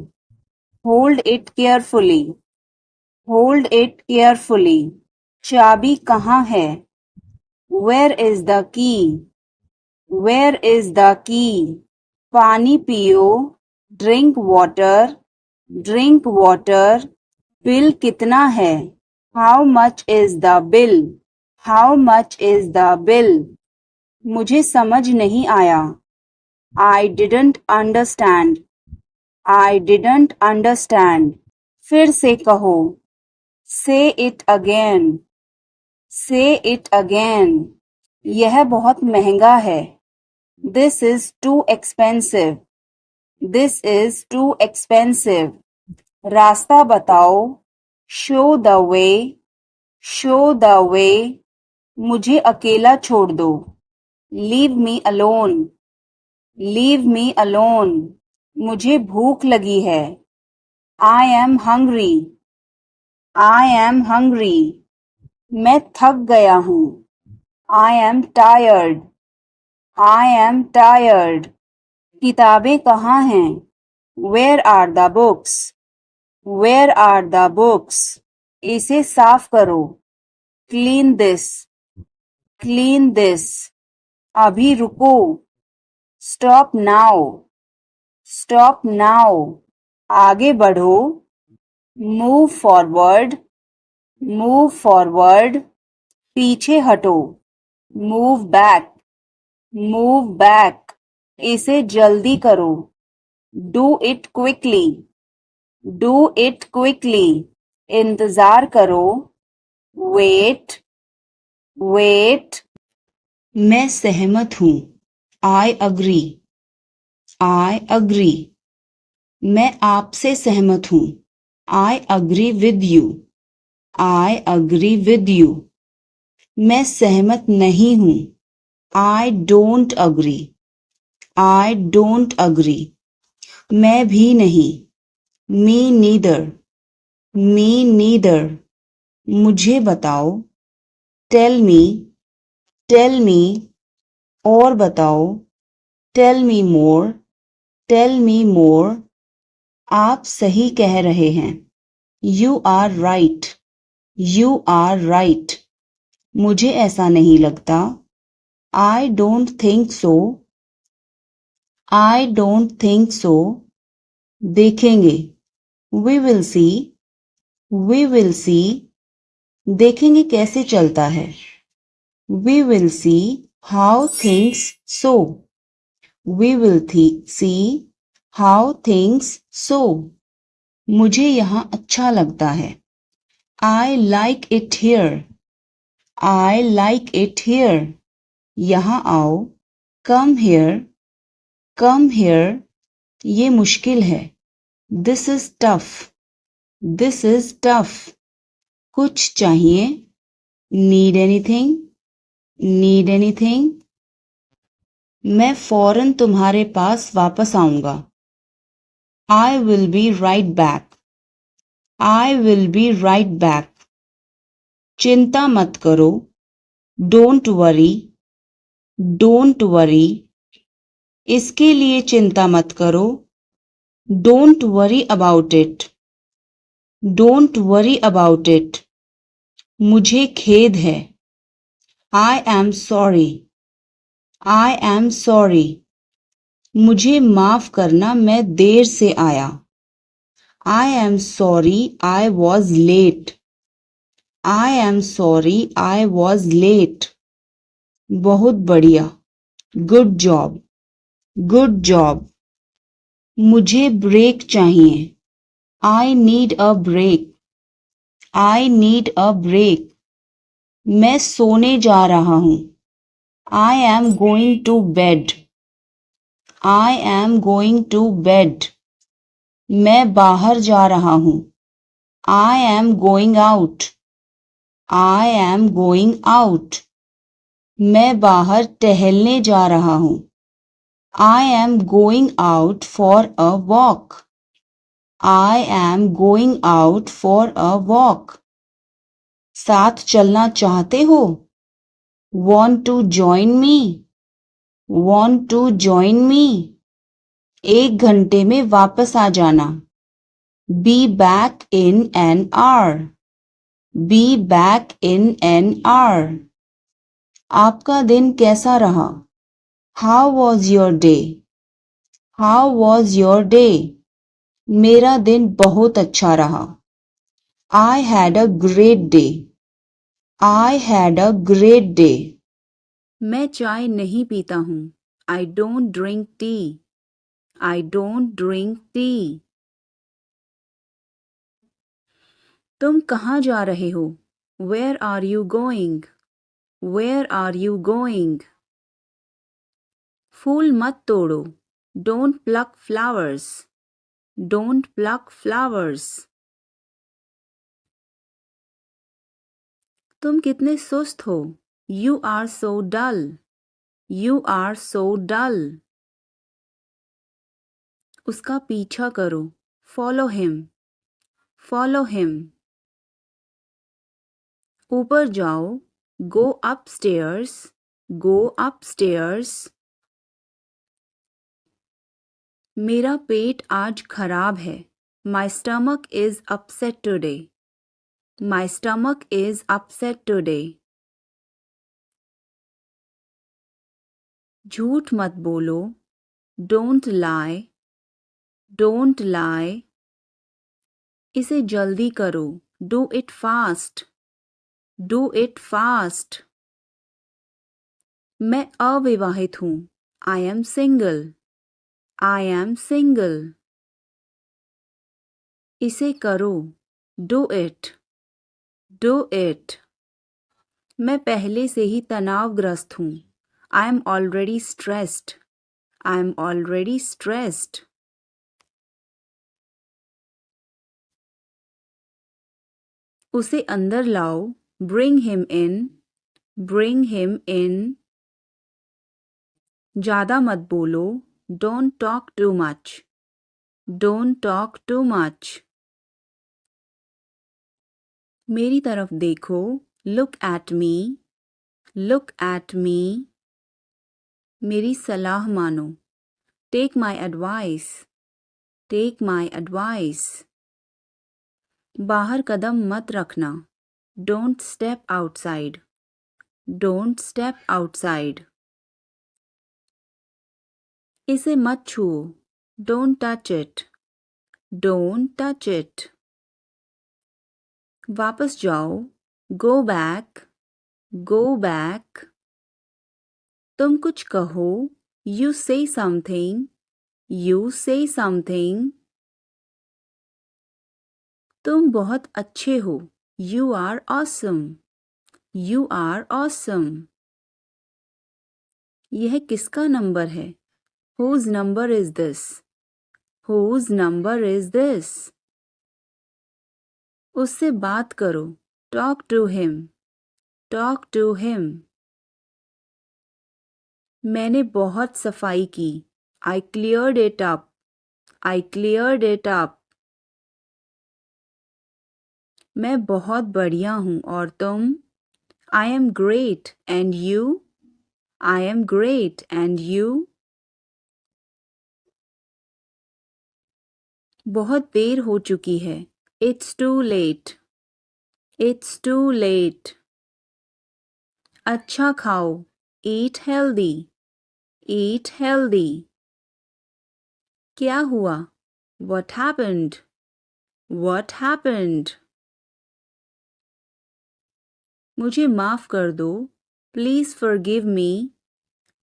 Hold it carefully. Hold it carefully. चाबी कहाँ है? Where is the key? Where is the key? पानी पियो. Drink water. Drink water. Bill कितना है? How much is the bill? How much is the bill? मुझे समझ नहीं आया. I didn't understand. I didn't understand. फिर से कहो. Say it again. Say it again. यह बहुत महंगा है. This is too expensive. This is too expensive. रास्ता बताओ. Show the way. Show the way. मुझे अकेला छोड़ दो. Leave me alone. Leave me alone. मुझे भूख लगी है. I am hungry. I am hungry. मैं थक गया हूँ. I am tired. I am tired. किताबें कहाँ हैं? Where are the books? Where are the books? इसे साफ करो. Clean this. Clean this. अभी रुको. Stop now. Stop now. आगे बढ़ो. Move forward. Move forward. पीछे हटो. Move back. Move back. इसे जल्दी करो. Do it quickly. Do it quickly. इंतजार करो. Wait. Wait. मैं सहमत हूँ. I agree. I agree. मैं आपसे सहमत हूँ. I agree with you. I agree with you. मैं सहमत नहीं हूँ. I don't agree. I don't agree. मैं भी नहीं. Me neither. Me neither. मुझे बताओ. Tell me. Tell me. और बताओ. Tell me more. Tell me more. आप सही कह रहे हैं. You are right. You are right. मुझे ऐसा नहीं लगता. I don't think so. I don't think so. देखेंगे. We will see. We will see. देखेंगे कैसे चलता है. We will see how things so. We will see how things so. मुझे यहाँ अच्छा लगता है. I like it here. I like it here. यहाँ आओ. Come here. Come here. ये मुश्किल है. This is tough. This is tough. कुछ चाहिए. Need anything? Need anything? मैं फौरन तुम्हारे पास वापस आऊंगा. I will be right back. I will be right back. चिंता मत करो. Don't worry. Don't worry. इसके लिए चिंता मत करो. Don't worry about it. Don't worry about it. मुझे खेद है. I am sorry. I am sorry. मुझे माफ करना मैं देर से आया. I am sorry I was late. I am sorry I was late. बहुत बढ़िया. Good job. Good job. मुझे ब्रेक चाहिए. I need a break. I need a break. मैं सोने जा रहा हूँ. I am going to bed. I am going to bed. मैं बाहर जा रहा हूँ. I am going out. I am going out. मैं बाहर टहलने जा रहा हूँ. I am going out for a walk. I am going out for a walk. साथ चलना चाहते हो? Want to join me? Want to join me? 1 घंटे में वापस आ जाना. Be back in an hour. Be back in an hour. आपका दिन कैसा रहा? How was your day? How was your day? मेरा दिन बहुत अच्छा रहा. I had a great day. I had a great day. मैं चाय नहीं पीता हूँ. I don't drink tea. I don't drink tea. तुम कहाँ जा रहे हो? Where are you going? Where are you going? फूल मत तोड़ो. Don't pluck flowers. Don't pluck flowers. तुम कितने सुस्त हो. You are so dull. You are so dull. उसका पीछा करो. Follow him. Follow him. ऊपर जाओ. Go upstairs. Go upstairs. मेरा पेट आज खराब है. My stomach is upset today. My stomach is upset today. झूठ मत बोलो. Don't lie. Don't lie. इसे जल्दी करो. Do it fast. Do it fast. मैं अविवाहित हूँ. I am single. I am single. इसे करो. Do it. Do it. मैं पहले से ही तनावग्रस्त हूँ. I am already stressed. I am already stressed. उसे अंदर लाओ. Bring him in. Bring him in. ज़्यादा मत बोलो. Don't talk too much. Don't talk too much. मेरी तरफ देखो. Look at me. Look at me. मेरी सलाह मानो. Take my advice. Take my advice. बाहर कदम मत रखना. Don't step outside. Don't step outside. इसे मत छुओ. Don't touch it. Don't touch it. वापस जाओ. Go back. Go back. तुम कुछ कहो. You say something. You say something. तुम बहुत अच्छे हो. You are awesome. You are awesome. यह किसका नंबर है? Whose number is this? Whose number is this? उससे बात करो. Talk to him. Talk to him. मैंने बहुत सफाई की. I cleared it up. I cleared it up. मैं बहुत बढ़िया हूँ और तुम? I am great and you? I am great and you? बहुत देर हो चुकी है. It's too late. It's too late. अच्छा खाओ. Eat healthy. Eat healthy. क्या हुआ? What happened? What happened? मुझे माफ कर दो. Please forgive me.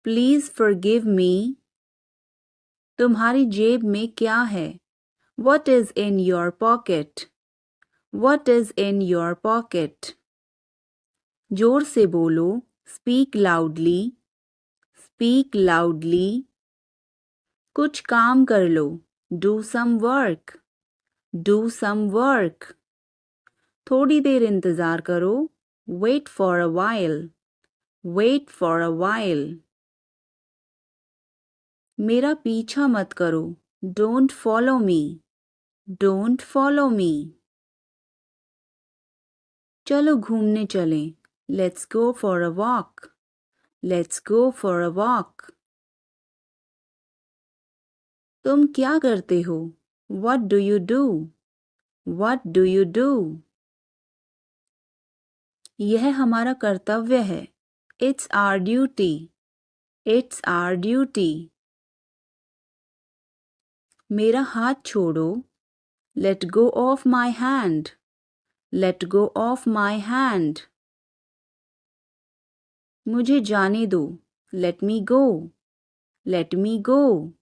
Please forgive me. तुम्हारी जेब में क्या है? What is in your pocket? What is in your pocket? जोर से बोलो. Speak loudly. Speak loudly. कुछ काम कर लो. Do some work. Do some work. थोड़ी देर इंतज़ार करो. Wait for a while. Wait for a while. मेरा पीछा मत करो. Don't follow me. Don't follow me. चलो घूमने चलें. Let's go for a walk. Let's go for a walk. तुम क्या करते हो? What do you do? What do you do? यह हमारा कर्तव्य है. It's our duty. It's our duty. मेरा हाथ छोड़ो. Let go of my hand. Let go of my hand. मुझे जाने दो. Let me go. Let me go.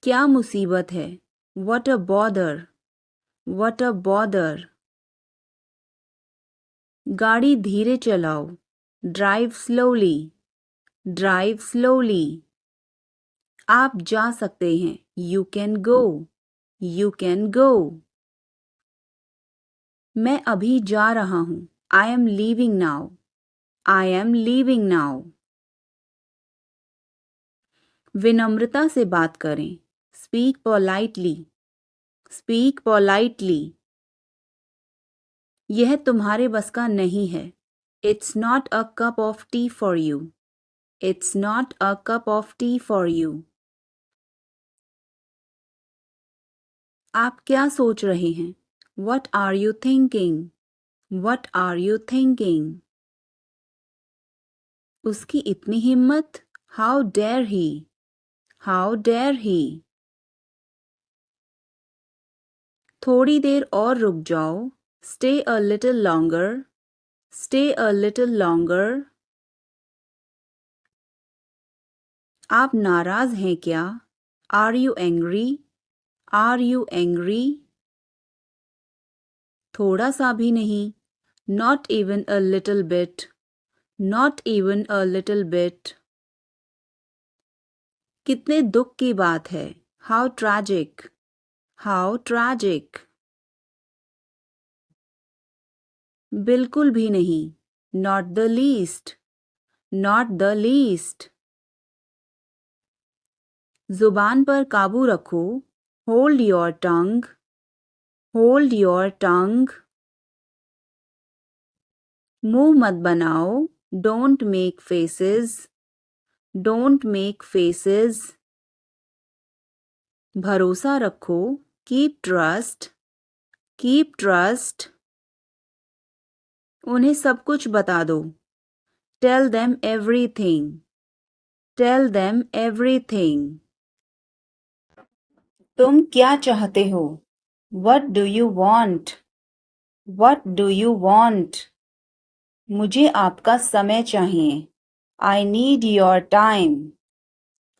क्या मुसीबत है? What a bother. What a bother. गाड़ी धीरे चलाओ. Drive slowly. Drive slowly. आप जा सकते हैं. You can go. You can go. मैं अभी जा रहा हूँ. I am leaving now. I am leaving now. विनम्रता से बात करें. Speak politely. Speak politely. यह तुम्हारे बस का नहीं है. It's not a cup of tea for you. It's not a cup of tea for you. आप क्या सोच रहे हैं? What are you thinking? What are you thinking? उसकी इतनी हिम्मत? How dare he? How dare he? थोड़ी देर और रुक जाओ. Stay a little longer. Stay a little longer. आप नाराज हैं क्या? Are you angry? Are you angry? थोड़ा सा भी नहीं. Not even a little bit. Not even a little bit. कितने दुख की बात है. How tragic. How tragic. बिल्कुल भी नहीं. Not the least. Not the least. जुबान पर काबू रखो. Hold your tongue. Hold your tongue. मुंह मत बनाओ. Don't make faces. Don't make faces. भरोसा रखो. Keep trust. Keep trust. उन्हें सब कुछ बता दो. Tell them everything. Tell them everything. तुम क्या चाहते हो? What do you want? What do you want? मुझे आपका समय चाहिए. I need your time.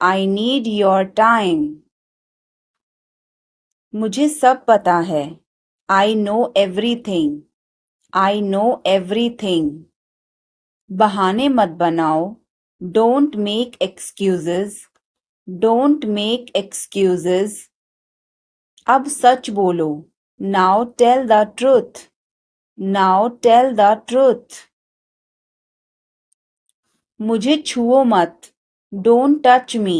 I need your time. मुझे सब पता है. I know everything. I know everything. बहाने मत बनाओ. Don't make excuses. Don't make excuses. अब सच बोलो. Now tell the truth. Now tell the truth. मुझे छुओ मत. Don't touch me.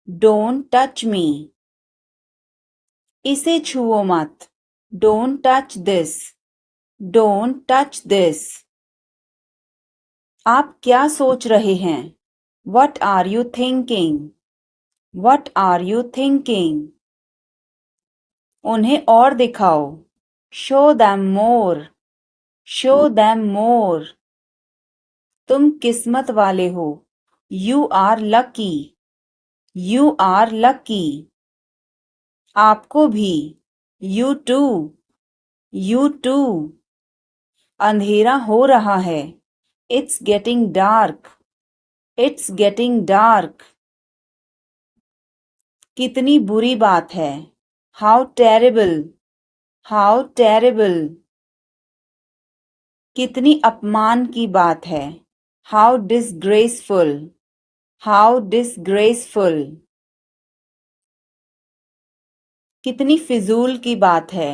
Don't touch me. इसे छुओ मत. Don't touch this. Don't touch this. आप क्या सोच रहे हैं? What are you thinking? What are you thinking? उन्हें और दिखाओ. Show them more. Show them more. तुम किस्मत वाले हो. You are lucky. You are lucky. आपको भी. You too. You too. अंधेरा हो रहा है. It's getting dark. It's getting dark. कितनी बुरी बात है. How terrible. How terrible. कितनी अपमान की बात है. How disgraceful. How disgraceful. कितनी फिजूल की बात है.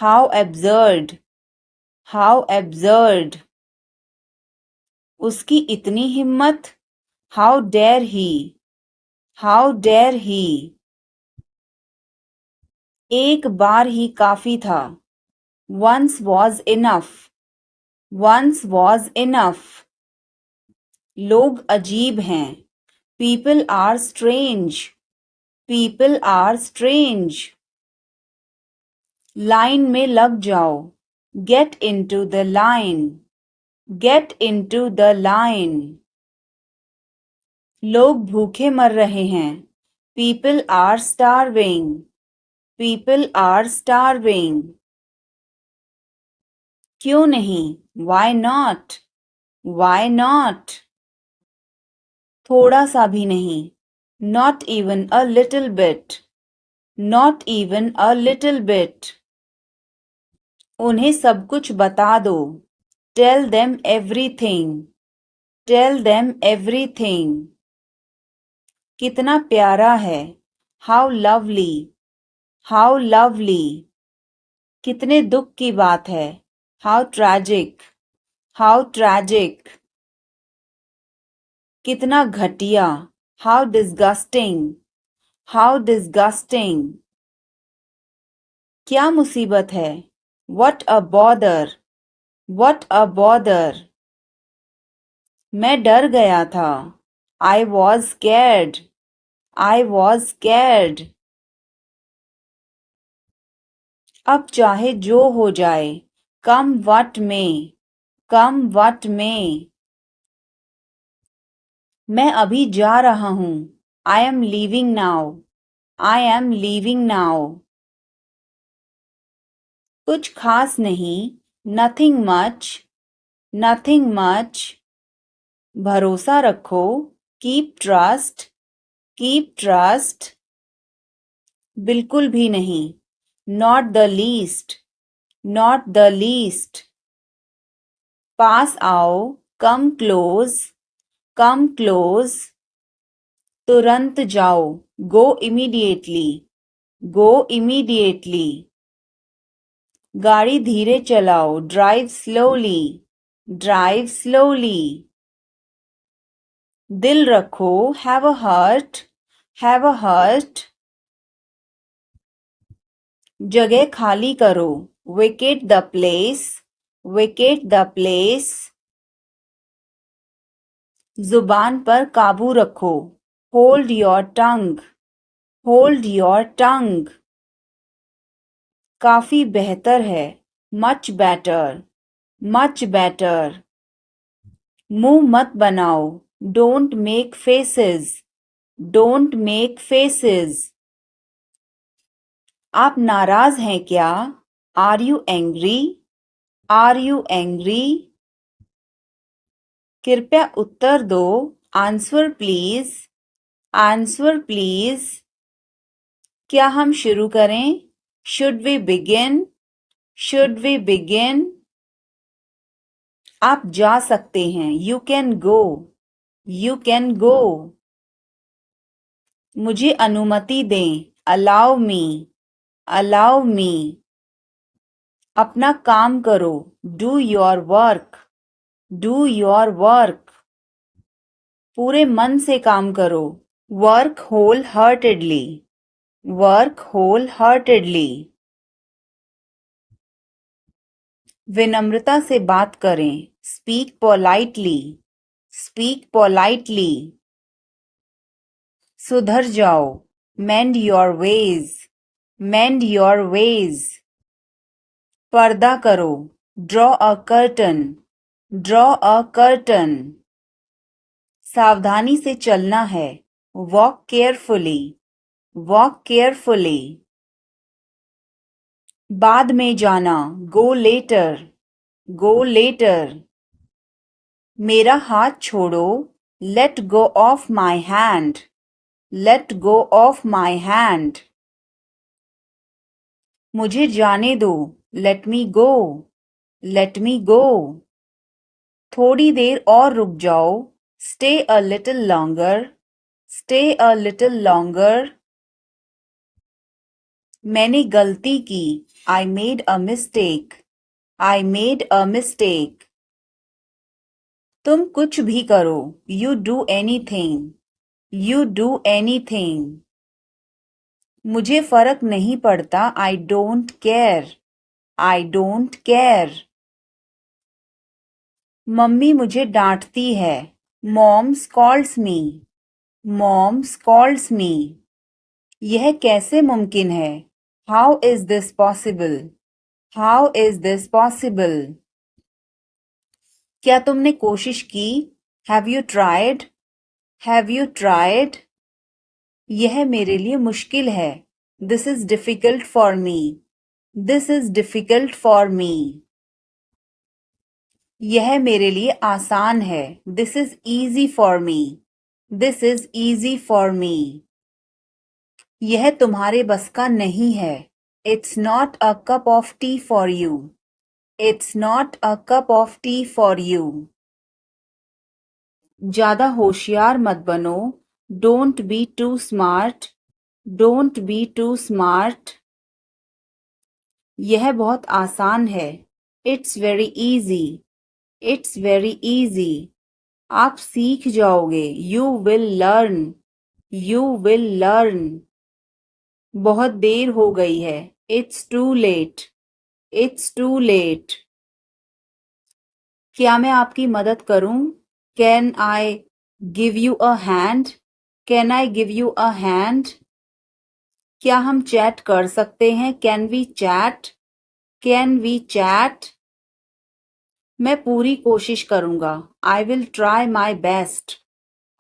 How absurd. How absurd. उसकी इतनी हिम्मत. How dare he. How dare he. एक बार ही काफी था. Once was enough. Once was enough. लोग अजीब हैं. People are strange. People are strange. Line में लग जाओ. Get into the line. Get into the line. लोग भूखे मर रहे हैं. People are starving. People are starving. क्यों नहीं? Why not? Why not? थोड़ा सा भी नहीं. Not even a little bit. Not even a little bit. उन्हें सब कुछ बता दो. Tell them everything. Tell them everything. कितना प्यारा है. How lovely. How lovely. कितने दुख की बात है. How tragic. How tragic. कितना घटिया. How disgusting. How disgusting. क्या मुसीबत है. What a bother. What a bother. मैं डर गया था. I was scared. I was scared. अब चाहे जो हो जाए. Come what may. Come what may. मैं अभी जा रहा हूँ. I am leaving now. I am leaving now. कुछ खास नहीं. Nothing much. Nothing much. भरोसा रखो. Keep trust. Keep trust. बिल्कुल भी नहीं. Not the least. Not the least. पास आओ. Come close. Come close. तुरंत जाओ. Go immediately. Go immediately. गाड़ी धीरे चलाओ. Drive slowly. Drive slowly. दिल रखो. Have a heart. Have a heart. जगह खाली करो. Vacate the place. Vacate the place. जुबान पर काबू रखो. Hold your tongue. Hold your tongue. काफी बेहतर है. Much better. much better. मुंह मत बनाओ. Don't make faces. Don't make faces. आप नाराज हैं क्या? Are you angry? Are you angry? कृपया उत्तर दो. Answer please. Answer please. क्या हम शुरू करें? Should we begin? Should we begin? आप जा सकते हैं. You can go. You can go. मुझे अनुमति दें. Allow me. Allow me. अपना काम करो. Do your work. Do your work. पूरे मन से काम करो. Work wholeheartedly. Work wholeheartedly. विनम्रता से बात करें. Speak politely. Speak politely. सुधर जाओ. Mend your ways. Mend your ways. पर्दा करो. Draw a curtain. Draw a curtain. सावधानी से चलना है. Walk carefully. Walk carefully. बाद में जाना. Go later. Go later. मेरा हाथ छोड़ो. Let go of my hand. Let go of my hand. मुझे जाने दो. Let me go. Let me go. थोड़ी देर और रुक जाओ. Stay a little longer. Stay a little longer. मैंने गलती की. I made a mistake. I made a mistake. तुम कुछ भी करो. You do anything. You do anything. मुझे फर्क नहीं पड़ता. I don't care. I don't care. Mummy मुझे डांटती है. Mom scolds me. Mom scolds me. यह कैसे मुमकिन है? How is this possible? How is this possible? क्या तुमने कोशिश की? Have you tried? Have you tried? यह मेरे लिए मुश्किल है. This is difficult for me. This is difficult for me. यह मेरे लिए आसान है. This is easy for me. This is easy for me. यह तुम्हारे बस का नहीं है. It's not a cup of tea for you. It's not a cup of tea for you. ज्यादा होशियार मत बनो. Don't be too smart. Don't be too smart. यह बहुत आसान है. It's very easy. It's very easy. आप सीख जाओगे. You will learn. You will learn. बहुत देर हो गई है. It's too late. It's too late. क्या मैं आपकी मदद करूं? Can I give you a hand? Can I give you a hand? क्या हम चैट कर सकते हैं? Can we chat? Can we chat? मैं पूरी कोशिश करूंगा. I will try my best.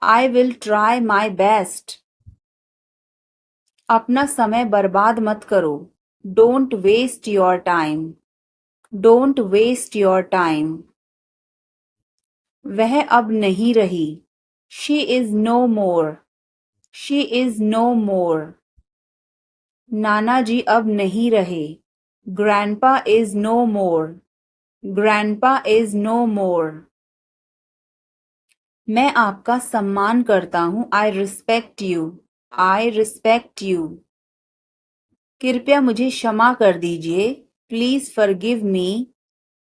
I will try my best. अपना समय बर्बाद मत करो. Don't waste your time. Don't waste your time. वह अब नहीं रही. She is no more. She is no more. नाना जी अब नहीं रहे. Grandpa is no more. Grandpa is no more. मैं आपका सम्मान करता हूँ. I respect you. I respect you. कृपया मुझे क्षमा कर दीजिए. Please forgive me.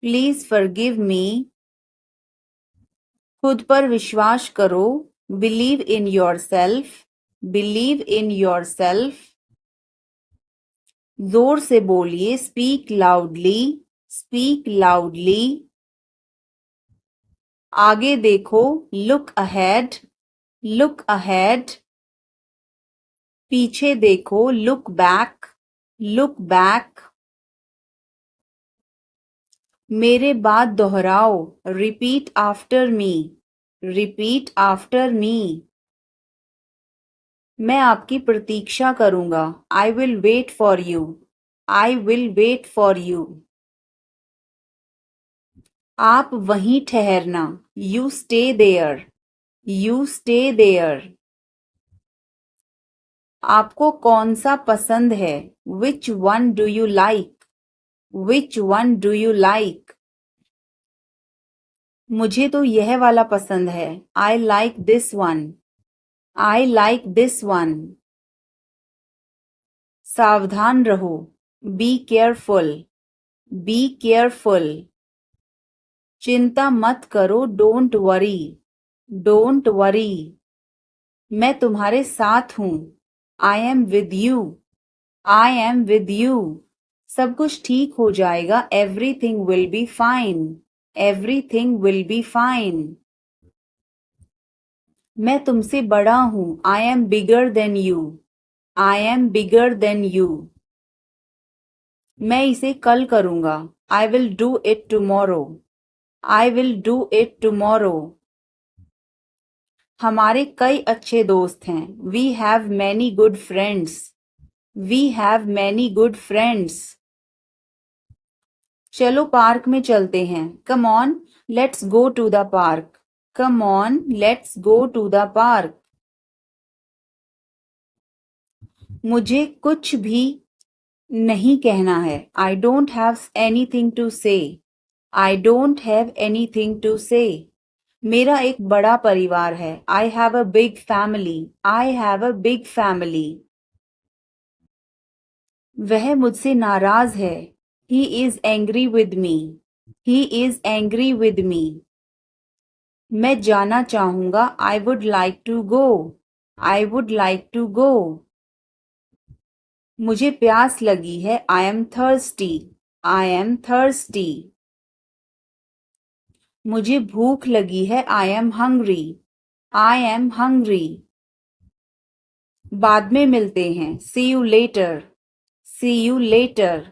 Please forgive me. खुद पर विश्वास करो. Believe in yourself. Believe in yourself. जोर से बोलिए. Speak loudly. Speak loudly. आगे देखो. Look ahead. Look ahead. पीछे देखो. Look back. Look back. मेरे बाद दोहराओ, repeat after me, repeat after me. मैं आपकी प्रतीक्षा करूंगा, I will wait for you, I will wait for you. आप वहीं ठहरना, you stay there, you stay there. आपको कौन सा पसंद है, which one do you like, which one do you like. मुझे तो यह वाला पसंद है, I like this one, I like this one. सावधान रहो, बी केयरफुल, बी केयरफुल। चिंता मत करो, डोंट वरी, डोंट वरी। मैं तुम्हारे साथ हूं, I am with you, I am with you. सब कुछ ठीक हो जाएगा, everything will be fine, everything will be fine. मैं तुमसे बड़ा हूं, I am bigger than you, I am bigger than you. मैं इसे कल करूंगा, I will do it tomorrow, I will do it tomorrow. हमारे कई अच्छे दोस्त हैं, we have many good friends, we have many good friends. चलो पार्क में चलते हैं, come on let's go to the park, come on let's go to the park. मुझे कुछ भी नहीं कहना है, I don't have anything to say, I don't have anything to say. मेरा एक बड़ा परिवार है, I have a big family, I have a big family. वह मुझसे नाराज है, he is angry with me, he is angry with me. मैं जाना चाहूंगा, I would like to go, I would like to go. मुझे प्यास लगी है, I am thirsty, I am thirsty. मुझे भूख लगी है, I am hungry, I am hungry. बाद में मिलते हैं, see you later, see you later.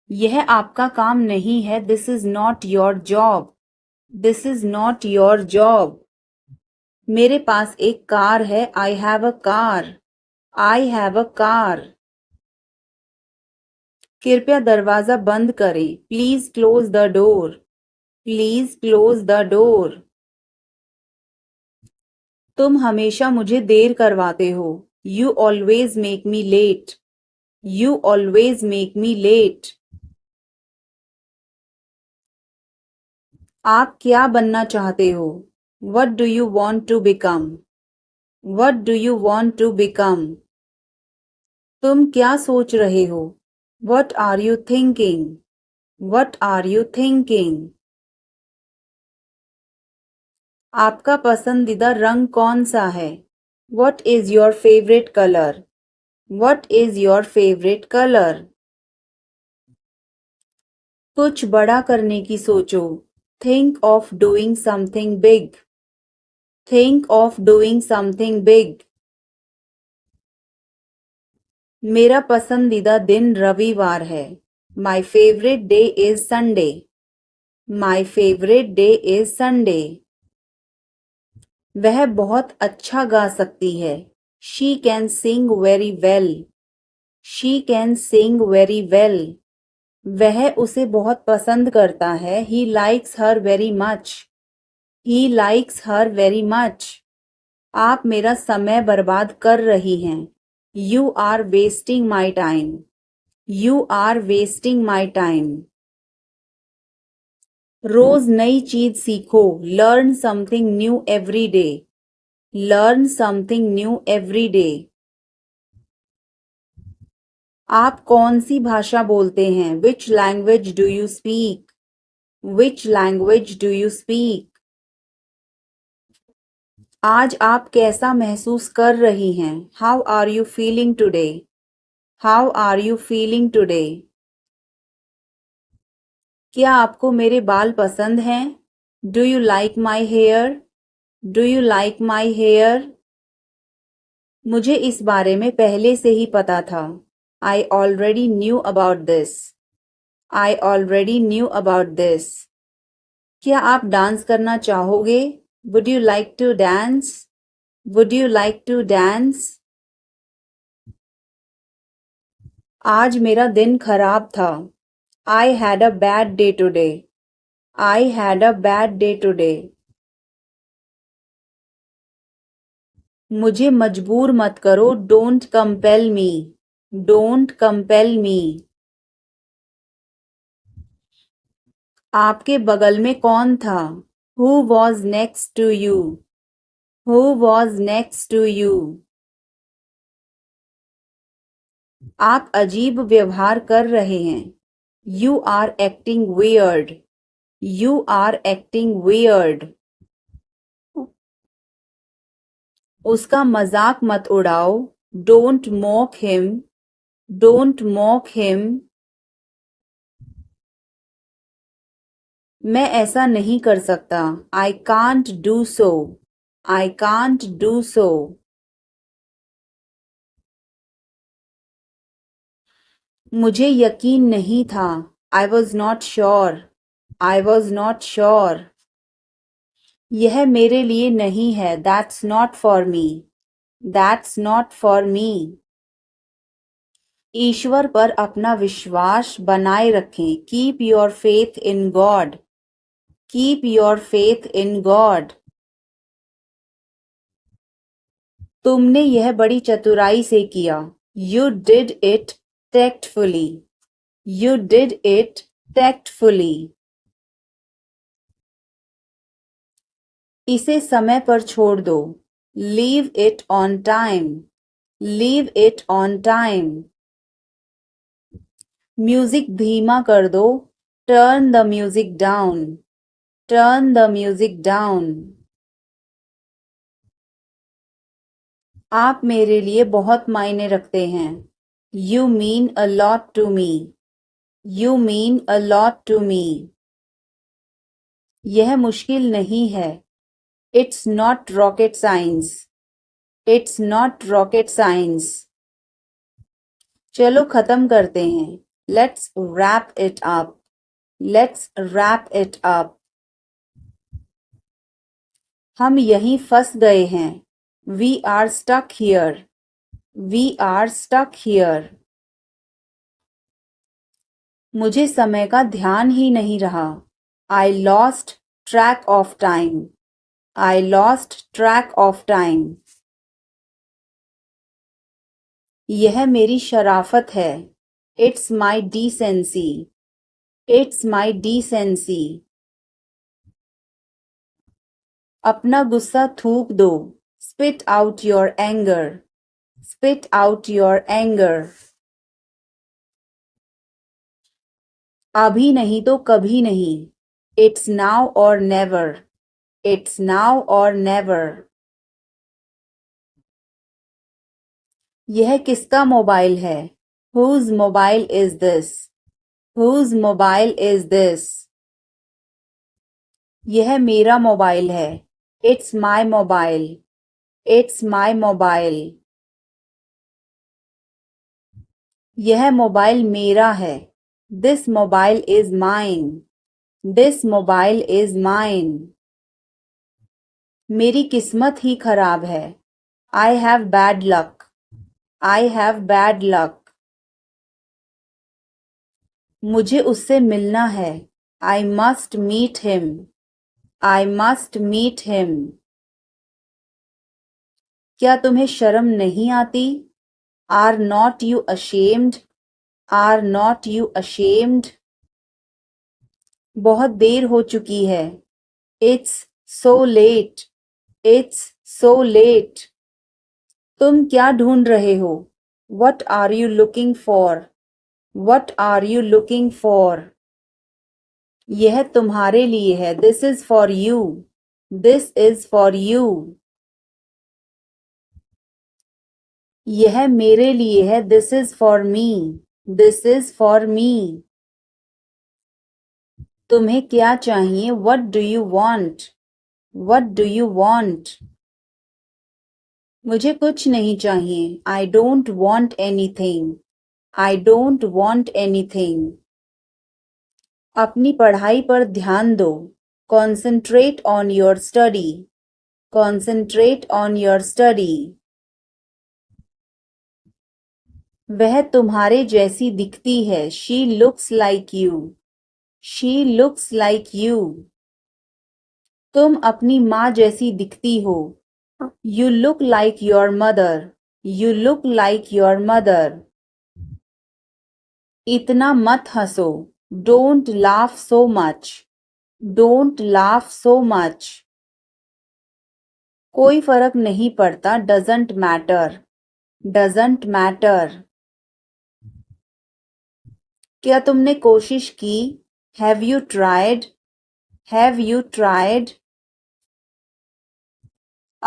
यह आपका काम नहीं है, this is not your job, this is not your job. मेरे पास एक कार है, I have a car, I have a car. कृपया दरवाजा बंद करें, please close the door, please close the door. तुम हमेशा मुझे देर करवाते हो, you always make me late, you always make me late. आप क्या बनना चाहते हो, what do you want to become, what do you want to become. तुम क्या सोच रहे हो, what are you thinking, what are you thinking. आपका पसंदीदा रंग कौन सा है, what is your favourite colour, what is your favourite colour. कुछ बड़ा करने की सोचो, think of doing something big, think of doing something big. मेरा पसंदीदा दिन रविवार है, my favourite day is Sunday, my favourite day is Sunday. वह बहुत अच्छा गा सकती है, she can sing very well, she can sing very well. वह उसे बहुत पसंद करता है, he likes her very much, he likes her very much. आप मेरा समय बर्बाद कर रही हैं, you are wasting my time, you are wasting my time. रोज नई चीज सीखो, learn something new every day, learn something new every day. आप कौन सी भाषा बोलते हैं, which language do you speak, which language do you speak. आज आप कैसा महसूस कर रही हैं, how are you feeling today, how are you feeling today. क्या आपको मेरे बाल पसंद हैं, do you like my hair, do you like my hair. मुझे इस बारे में पहले से ही पता था, I already knew about this, I already knew about this. क्या आप डांस करना चाहोगे? Would you like to dance? Would you like to dance? आज मेरा दिन खराब था. I had a bad day today. I had a bad day today. मुझे मजबूर मत करो. Don't compel me. Don't compel me. आपके बगल में कौन था? Who was next to you? Who was next to you? आप अजीब व्यवहार कर रहे हैं. You are acting weird. You are acting weird. उसका मजाक मत उड़ाओ. Don't mock him. Don't mock him. मैं ऐसा नहीं कर सकता. I can't do so. I can't do so. मुझे यकीन नहीं था. I was not sure. I was not sure. यह मेरे लिए नहीं है. That's not for me. That's not for me. ईश्वर पर अपना विश्वास बनाए रखें. Keep your faith in God. Keep your faith in God. तुमने यह बड़ी चतुराई से किया. You did it tactfully. You did it tactfully. इसे समय पर छोड़ दो. Leave it on time. Leave it on time. Music धीमा कर दो. Turn the music down. Turn the music down. आप मेरे लिए बहुत मायने रखते हैं. You mean a lot to me. You mean a lot to me. यह मुश्किल नहीं है. It's not rocket science. It's not rocket science. चलो खत्म करते हैं. Let's wrap it up. Let's wrap it up. हम यहीं फंस गए हैं. We are stuck here. We are stuck here. मुझे समय का ध्यान ही नहीं रहा. I lost track of time. I lost track of time. यह मेरी शराफत है. It's my decency. It's my decency. अपना गुस्सा थूक दो. Spit out your anger. Spit out your anger. अभी नहीं तो कभी नहीं. It's now or never. It's now or never. यह किसका मोबाइल है? Whose mobile is this? Whose mobile is this? यह मेरा मोबाइल है. It's my mobile. It's my mobile. यह मोबाइल मेरा है. This mobile is mine. This mobile is mine. मेरी किस्मत ही खराब है. I have bad luck. I have bad luck. मुझे उससे मिलना है. I must meet him. I must meet him. क्या तुम्हें शर्म नहीं आती? Are not you ashamed? Are not you ashamed? बहुत देर हो चुकी है. It's so late. It's so late. तुम क्या ढूंढ रहे हो? What are you looking for? What are you looking for? यह तुम्हारे लिए है. This is for you. This is for you. यह मेरे लिए है. This is for me. This is for me. तुम्हें क्या चाहिए? What do you want? What do you want? मुझे कुछ नहीं चाहिए. I don't want anything. I don't want anything. अपनी पढ़ाई पर ध्यान दो. Concentrate on your study. Concentrate on your study. वह तुम्हारे जैसी दिखती है. She looks like you. She looks like you. तुम अपनी माँ जैसी दिखती हो. You look like your mother. You look like your mother. इतना मत हंसो. Don't laugh so much. Don't laugh so much. कोई फर्क नहीं पड़ता. Doesn't matter. Doesn't matter. क्या तुमने कोशिश की? Have you tried? Have you tried?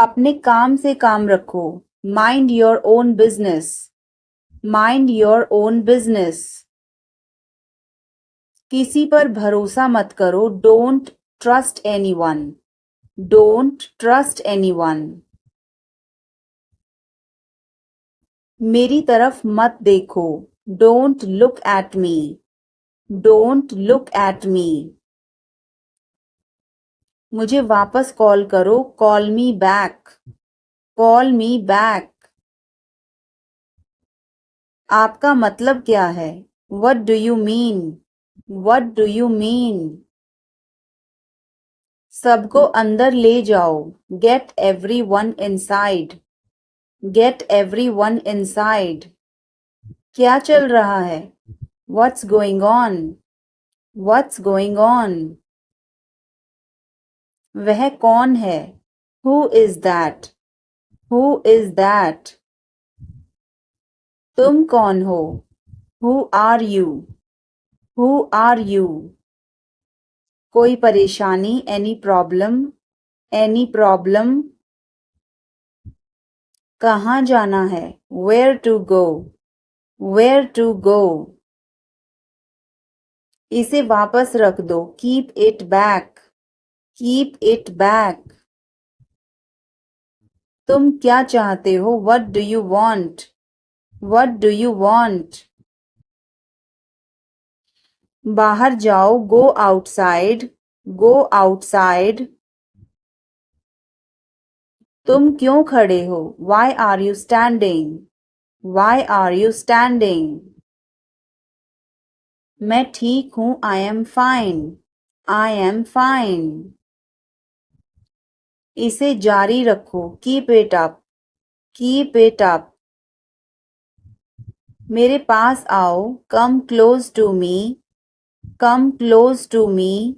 अपने काम से काम रखो. Mind your own business. Mind your own business. किसी पर भरोसा मत करो. Don't trust anyone. Don't trust anyone. मेरी तरफ मत देखो. Don't look at me. Don't look at me. मुझे वापस कॉल करो. Call me back. Call me back. आपका मतलब क्या है? What do you mean? What do you mean? सबको अंदर ले जाओ. Get everyone inside. Get everyone inside. क्या चल रहा है? What's going on? What's going on? वह कौन है? Who is that? Who is that? तुम कौन हो? Who are you? Who are you? कोई परेशानी? Any problem? Any problem? कहाँ जाना है? Where to go? Where to go? इसे वापस रख दो. Keep it back. Keep it back. तुम क्या चाहते हो? What do you want? What do you want? बाहर जाओ. Go outside. Go outside. तुम क्यों खड़े हो? Why are you standing? Why are you standing? मैं ठीक हूँ. I am fine. I am fine. इसे जारी रखो. Keep it up. Keep it up. मेरे पास आओ. Come close to me. Come close to me.